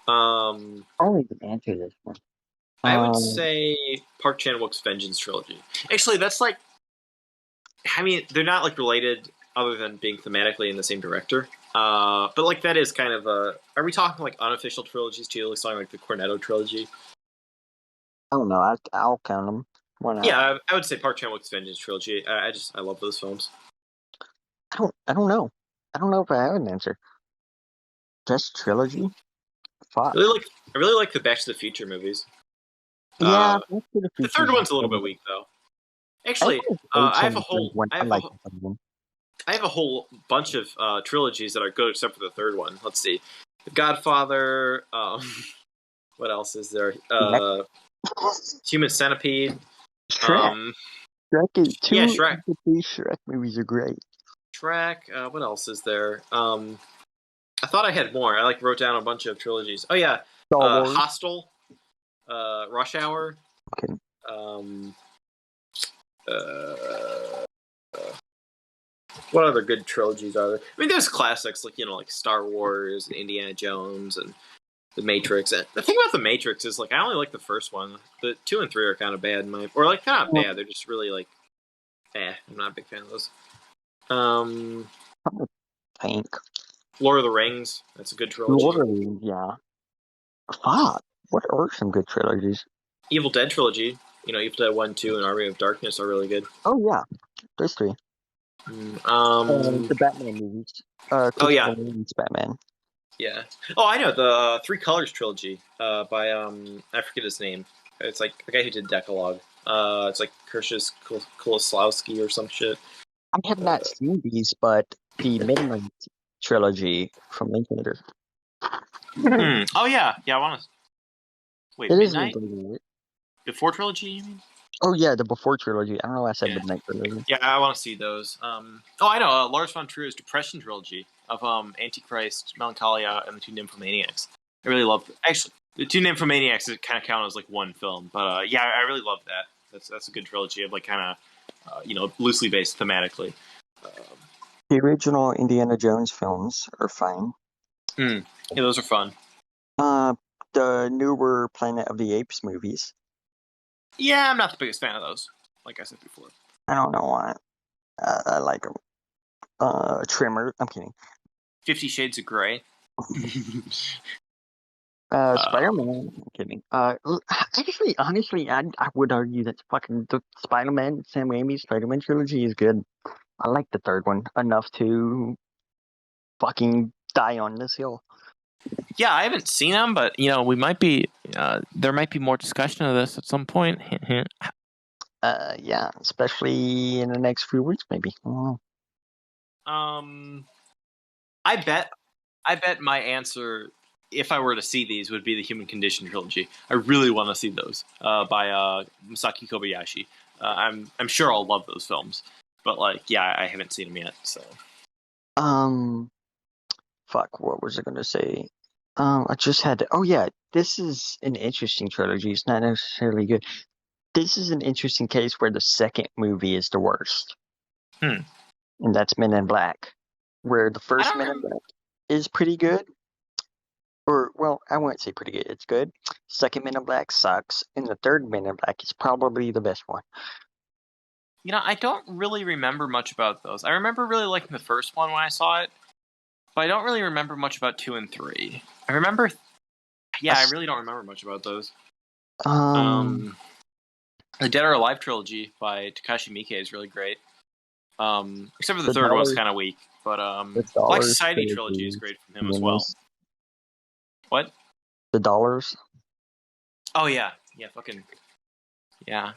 I'll even answer this one. I would say Park Chan-wook's Vengeance trilogy. Actually, that's like, I mean, they're not like related other than being thematically in the same director. But like that is kind of a. Are we talking like unofficial trilogies too? Like something like the Cornetto trilogy? I don't know. I'll count them. Why not? Yeah, I would say Park Chan-wook's Vengeance trilogy. I love those films. I don't know. I don't know if I have an answer. Just trilogy? Fuck. I really like the Back to the Future movies. Yeah, The third one's a little bit weak though. Actually, I have a whole I have a whole bunch of trilogies that are good except for the third one. Let's see, The Godfather. What else is there? Human Centipede. Shrek. Yeah, Shrek. Three Shrek movies are great. Shrek. What else is there? I thought I had more. I wrote down a bunch of trilogies. Oh yeah, Hostel, Rush Hour. Okay. What other good trilogies are there? I mean, there's classics like Star Wars and Indiana Jones and The Matrix. And the thing about The Matrix is I only like the first one. The 2 and 3 are kind of bad kind of bad. They're just really I'm not a big fan of those. Tank. Lord of the Rings. That's a good trilogy. Lord of the Rings, yeah. Fuck. What are some good trilogies? Evil Dead trilogy. Evil Dead 1, 2, and Army of Darkness are really good. Oh yeah, those three. The Batman movies. Oh yeah, Batman. Yeah. Oh, I know the Three Colors trilogy by I forget his name. It's like the guy who did Decalogue. It's like Kershus Koloslawski or some shit. I have not seen these, but the Midnight trilogy from Linklater. Oh yeah, I want to. Wait, Midnight? Before trilogy, you mean? Oh yeah, the Before trilogy. I don't know why I said Midnight trilogy. Yeah, I want to see those. Oh, I know Lars von Trier's Depression trilogy of Antichrist, Melancholia, and the Two Nymphomaniacs. I really love. Actually, the Two Nymphomaniacs kind of count as one film, but yeah, I really love that. That's a good trilogy of kind of loosely based thematically. The original Indiana Jones films are fine. Yeah, those are fun. The newer Planet of the Apes movies. Yeah, I'm not the biggest fan of those. Like I said before. I don't know why. I like them. Trimmer. I'm kidding. 50 Shades of Grey. Spider-Man. I'm kidding. Actually, honestly, I would argue that fucking the Spider-Man, Sam Raimi's Spider-Man trilogy is good. I like the third one enough to fucking die on this hill. Yeah, I haven't seen them, but we might be. There might be more discussion of this at some point. Yeah, especially in the next few weeks, maybe. I bet my answer, if I were to see these, would be the Human Condition trilogy. I really want to see those by Masaki Kobayashi. I'm sure I'll love those films, but I haven't seen them yet. So, fuck, what was I gonna say? I just had to. Oh yeah, this is an interesting trilogy. It's not necessarily good. This is an interesting case where the second movie is the worst. And that's Men in Black. Where the first Men in Black is pretty good. Or, well, I won't say pretty good. It's good. Second Men in Black sucks. And the third Men in Black is probably the best one. I don't really remember much about those. I remember really liking the first one when I saw it. But I don't really remember much about 2 and 3. I remember... I really don't remember much about those. The Dead or Alive trilogy by Takashi Miike is really great. Except for the third one's kind of weak. But Black Society trilogy is great from him as well. What? The Dollars? Oh, yeah. Yeah, fucking... Yeah.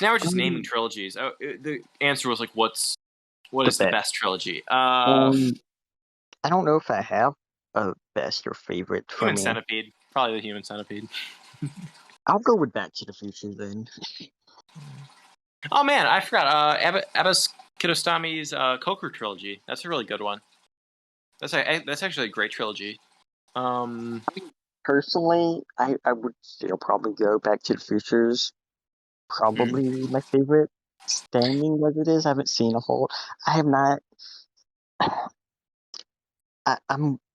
Now we're just naming trilogies. Oh, the answer was what is the best trilogy? I don't know if I have a best or favorite for Human Centipede. Probably the Human Centipede. I'll go with Back to the Future then. Oh man, I forgot. Abbas Kiarostami's Coker trilogy. That's a really good one. That's actually a great trilogy. Personally, I would still probably go Back to the Future's probably my favorite. Standing as it is, I haven't seen a whole. I have not.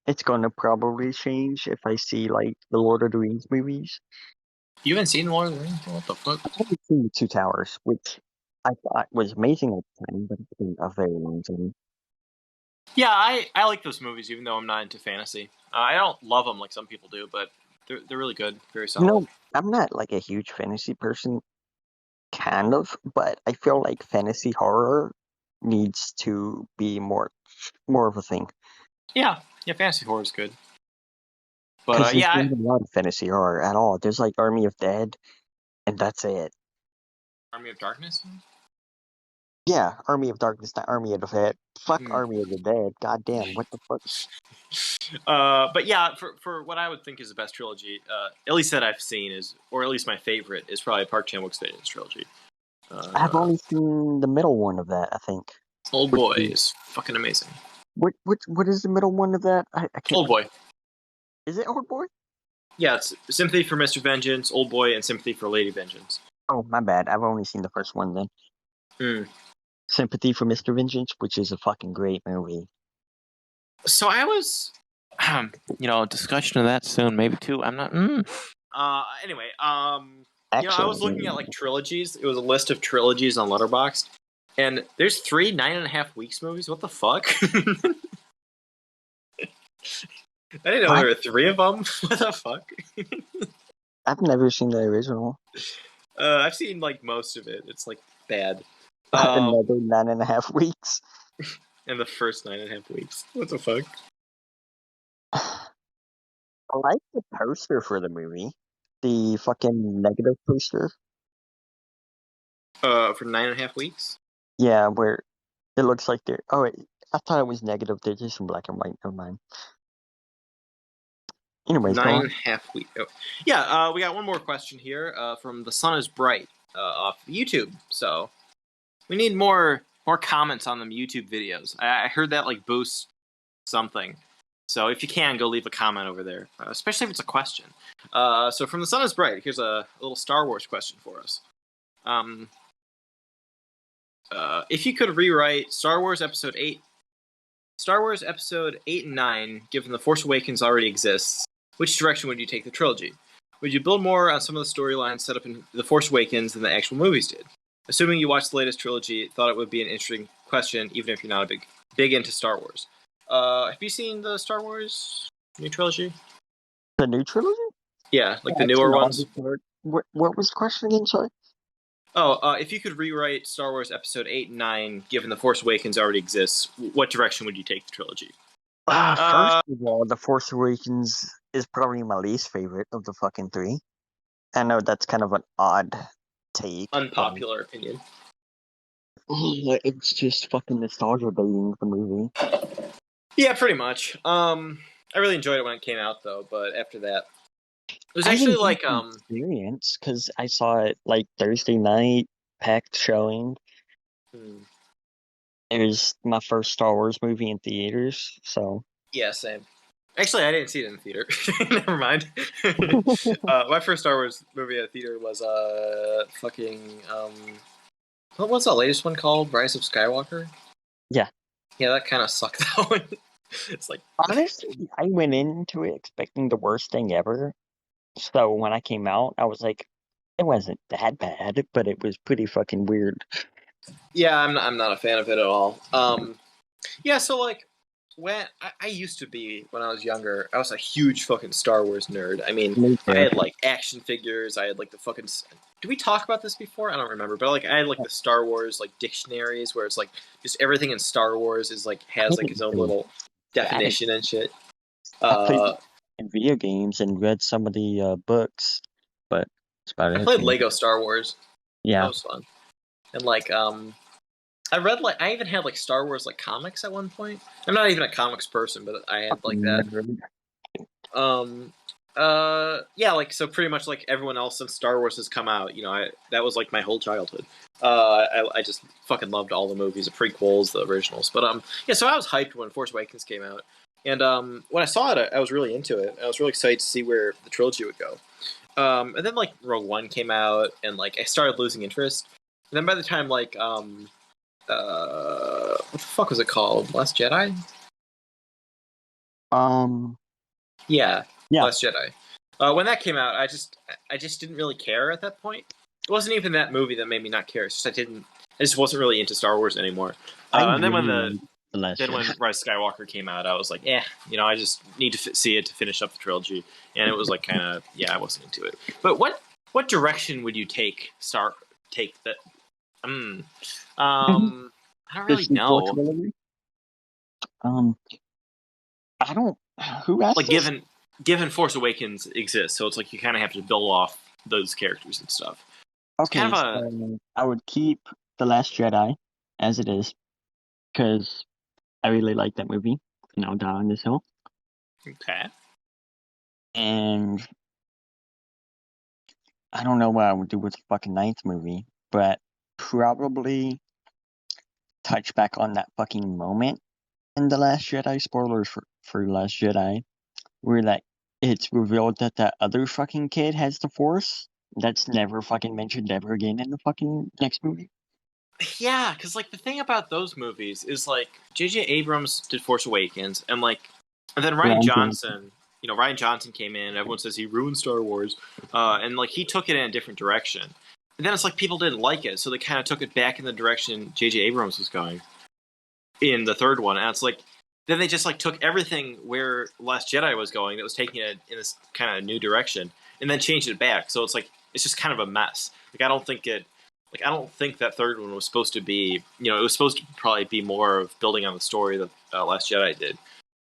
It's gonna probably change if I see the Lord of the Rings movies. You haven't seen Lord of the Rings? What the fuck? I haven't seen the Two Towers, which I thought was amazing at the time, but it's been a very long time. Yeah, I like those movies, even though I'm not into fantasy. I don't love them like some people do, but they're really good, very You solid. know, I'm not like a huge fantasy person, kind of, but I feel like fantasy horror needs to be more of a thing. Yeah, fantasy horror is good. But Because there's yeah, not a lot of fantasy horror at all. There's like Army of Dead, and that's it. Army of Darkness. Yeah, Army of Darkness, not Army of the Dead. Fuck Hmm. Army of the Dead. God damn, what the fuck? But yeah, for what I would think is the best trilogy, at least that I've seen is, or at least my favorite is probably Park Chan Wook's Visions trilogy. I've only seen the middle one of that, I think. Old Which Boy is- is fucking amazing. what is the middle one of that? I can't. Old Boy. Is it Old Boy? Yeah, it's Sympathy for Mr. Vengeance, Old Boy, and Sympathy for Lady Vengeance. Oh, my bad. I've only seen the first one then. Mm. Sympathy for Mr. Vengeance, which is a fucking great movie. So I was, discussion of that soon, maybe two. I'm not. Anyway, Actually, I was looking at like trilogies. It was a list of trilogies on Letterboxd, and there's 3 9.5 weeks movies. What the fuck? I didn't know What? there were 3 of them. What the fuck? I've never seen the original. I've seen like most of it. It's like bad. Another 9.5 weeks. In the first 9.5 weeks. What the fuck? I like the poster for the movie. The fucking negative poster. For 9.5 weeks. Yeah, where it looks like they're. Oh, wait, I thought it was negative. They're just in black and white. Never mind. Anyways, go on. 9.5 weeks. Oh. Yeah, we got one more question here from The Sun is Bright off YouTube. So we need more comments on them YouTube videos. I heard that like boosts something. So if you can, go leave a comment over there, especially if it's a question. So from The Sun is Bright, here's a little Star Wars question for us. If you could rewrite Star Wars Episode 8 and 9, given The Force Awakens already exists, which direction would you take the trilogy? Would you build more on some of the storylines set up in The Force Awakens than the actual movies did? Assuming you watched the latest trilogy, thought it would be an interesting question, even if you're not a big into Star Wars. Have you seen the Star Wars new trilogy? The new trilogy? Yeah, like Yeah, the newer I've seen ones. all the- What was the question again? Sorry. Oh, if you could rewrite Star Wars Episode 8 and 9, given The Force Awakens already exists, what direction would you take the trilogy? First of all, The Force Awakens is probably my least favorite of the fucking 3. I know that's kind of an odd take. Unpopular opinion. It's just fucking nostalgia baiting the movie. Yeah, pretty much. I really enjoyed it when it came out, though, but after that, it was I actually didn't like have the experience because I saw it like Thursday night, packed showing. It was my first Star Wars movie in theaters, so Yeah, same. Actually, I didn't see it in the theater. Never mind. My first Star Wars movie at the theater was what was the latest one called? Rise of Skywalker? Yeah. Yeah, that kind of sucked though. It's like honestly, I went into it expecting the worst thing ever. So when I came out, I was like, it wasn't that bad, but it was pretty fucking weird. yeah, I'm not a fan of it at all. Yeah, so like when I used to be when I was younger, I was a huge fucking Star Wars nerd. I mean, Me I too. had like action figures. I had like the fucking. Did we talk about this before? I don't remember, but like I had like the Star Wars like dictionaries where it's like just everything in Star Wars is like has like its own little definition and shit. I played in video games and read some of the books, but that's about it. I played Lego Star Wars. Yeah. That was fun. And like I read like I even had like Star Wars like comics at one point. I'm not even a comics person, but I had like that. Yeah, like so pretty much like everyone else since Star Wars has come out, that was like my whole childhood. I just fucking loved all the movies, the prequels, the originals. But yeah, so I was hyped when Force Awakens came out. And when I saw it, I was really into it. I was really excited to see where the trilogy would go. And then like Rogue One came out, and like I started losing interest. And then by the time like what the fuck was it called? Last Jedi? Yeah, Last Jedi. When that came out, I just didn't really care at that point. It wasn't even that movie that made me not care. It's just I just wasn't really into Star Wars anymore. And then when The Last then Jedi. when Rise of Skywalker came out, I was like, I just need to see it to finish up the trilogy. And it was like kind of, I wasn't into it. But what direction would you take that? I don't really know. I don't. Who asked Like this? given Force Awakens exists, so it's like you kind of have to build off those characters and stuff. Okay, kind of so I would keep The Last Jedi as it is because I really like that movie, and I'll die on this hill. Okay. And I don't know what I would do with the fucking ninth movie, but probably touch back on that fucking moment in The Last Jedi. Spoilers for The Last Jedi, where like it's revealed that that other fucking kid has the Force. That's never fucking mentioned ever again in the fucking next movie. Yeah, because like the thing about those movies is like J.J. Abrams did Force Awakens, and then Ryan Johnson. Ryan Johnson came in. Everyone says he ruined Star Wars, and like he took it in a different direction. And then it's like people didn't like it, so they kind of took it back in the direction J.J. Abrams was going in the third one. And it's like then they just like took everything where Last Jedi was going, that was taking it in this kind of new direction, and then changed it back. So it's like it's just kind of a mess. Like I don't think that third one was supposed to be. It was supposed to probably be more of building on the story that Last Jedi did.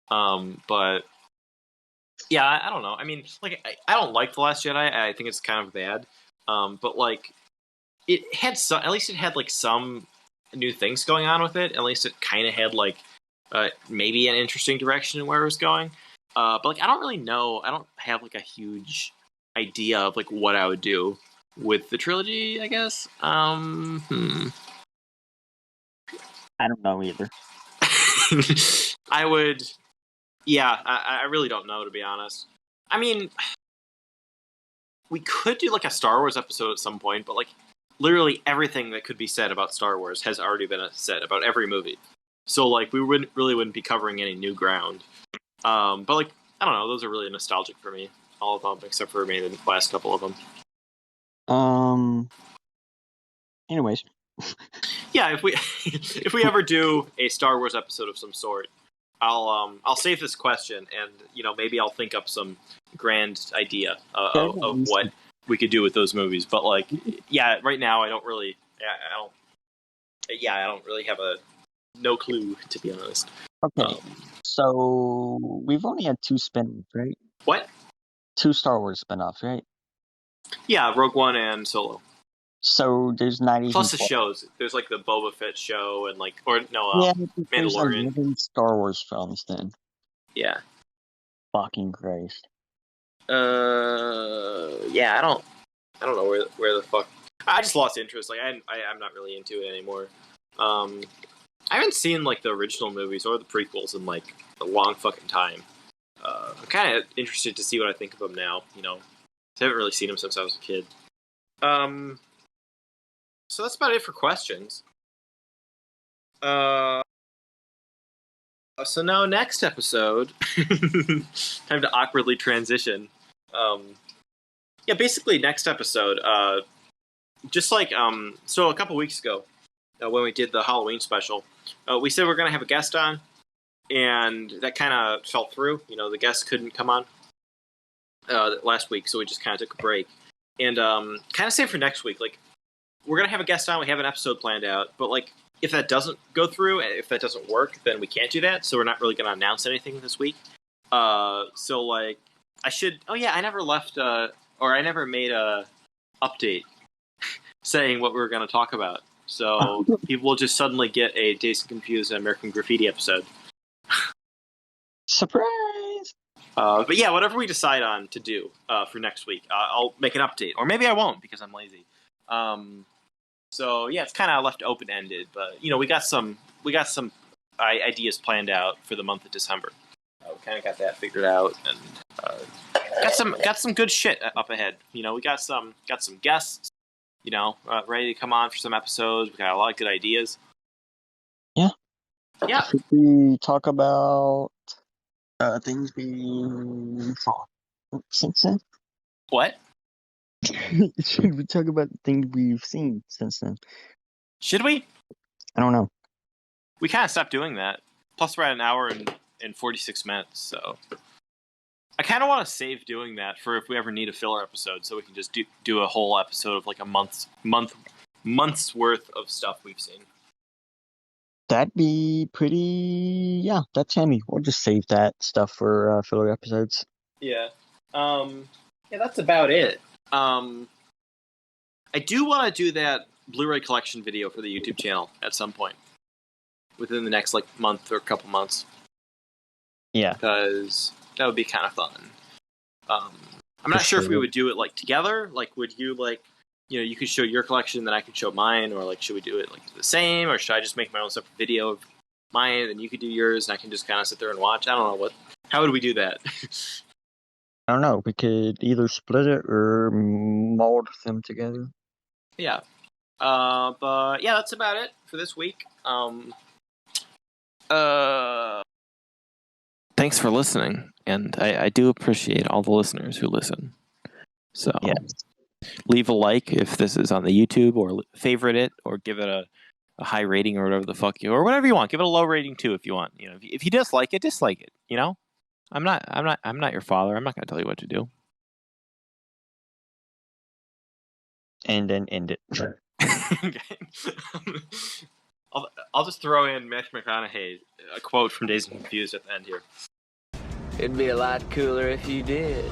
But yeah, I don't know. I mean, like I don't like The Last Jedi. I think it's kind of bad. But like it had at least it had like some new things going on with it. At least it kind of had like maybe an interesting direction in where it was going. But like I don't really know. I don't have like a huge idea of like what I would do with the trilogy, I guess. I don't know either. I would. Yeah, I really don't know, to be honest. I mean, we could do like a Star Wars episode at some point, but like literally everything that could be said about Star Wars has already been said about every movie. So like we wouldn't be covering any new ground. But like I don't know, those are really nostalgic for me, all of them except for maybe the last couple of them. Anyways. Yeah, if we ever do a Star Wars episode of some sort, I'll save this question, and maybe I'll think up some grand idea of what we could do with those movies. But like, yeah, right now I don't really have no clue, to be honest. Okay, so we've only had 2 spin-offs, right? What? 2 Star Wars spin-offs, right? Yeah, Rogue One and Solo. So there's not even plus the shows. There's like the Boba Fett show and Mandalorian. There's Star Wars films then. Yeah. Fucking Christ. Yeah, I don't know where the fuck. I just lost interest. Like I'm not really into it anymore. I haven't seen like the original movies or the prequels in like a long fucking time. I'm kind of interested to see what I think of them now. I haven't really seen them since I was a kid. So that's about it for questions. So now next episode, time to awkwardly transition. Basically next episode, just like so a couple weeks ago, when we did the Halloween special, we said we're gonna have a guest on, and that kind of fell through. The guest couldn't come on last week, so we just kind of took a break. And kind of same for next week. Like we're gonna have a guest on, we have an episode planned out, but like if that doesn't go through, if that doesn't work, then we can't do that. So we're not really gonna announce anything this week. So like I should. Oh yeah, I never left. Or I never made a update saying what we were going to talk about. So people will just suddenly get a Dazed and Confused and American Graffiti episode. Surprise! But yeah, whatever we decide on to do for next week, I'll make an update. Or maybe I won't because I'm lazy. So yeah, it's kind of left open-ended. But we got some ideas planned out for the month of December. We kind of got that figured out, and got some good shit up ahead. We got some guests. Ready to come on for some episodes. We got a lot of good ideas. Yeah. Yeah. Should we talk about things we saw since then? What? Should we talk about things we've seen since then? Should we? I don't know. We kind of stopped doing that. Plus, we're at an hour and 46 minutes, so I kind of want to save doing that for if we ever need a filler episode, so we can just do a whole episode of like a month's worth of stuff we've seen. That'd be pretty. Yeah, that's handy. We'll just save that stuff for filler episodes. Yeah. Yeah, that's about it. I do want to do that Blu-ray collection video for the YouTube channel at some point within the next like month or couple months. Yeah, because that would be kind of fun. I'm not sure if we would do it like together. Like, would you like, you could show your collection, then I could show mine, or like, should we do it like the same, or should I just make my own separate video of mine, and you could do yours, and I can just kind of sit there and watch? I don't know how would we do that? I don't know. We could either split it or mold them together. Yeah. But yeah, that's about it for this week. Thanks for listening, and I do appreciate all the listeners who listen. So yeah. Leave a like if this is on the YouTube, or favorite it, or give it a high rating, or whatever the fuck or whatever you want. Give it a low rating too if you want. If you dislike it, dislike it. I'm not your father. I'm not going to tell you what to do. And then end it. Okay. I'll just throw in Matthew McConaughey, a quote from Dazed and Confused at the end here. It'd be a lot cooler if you did.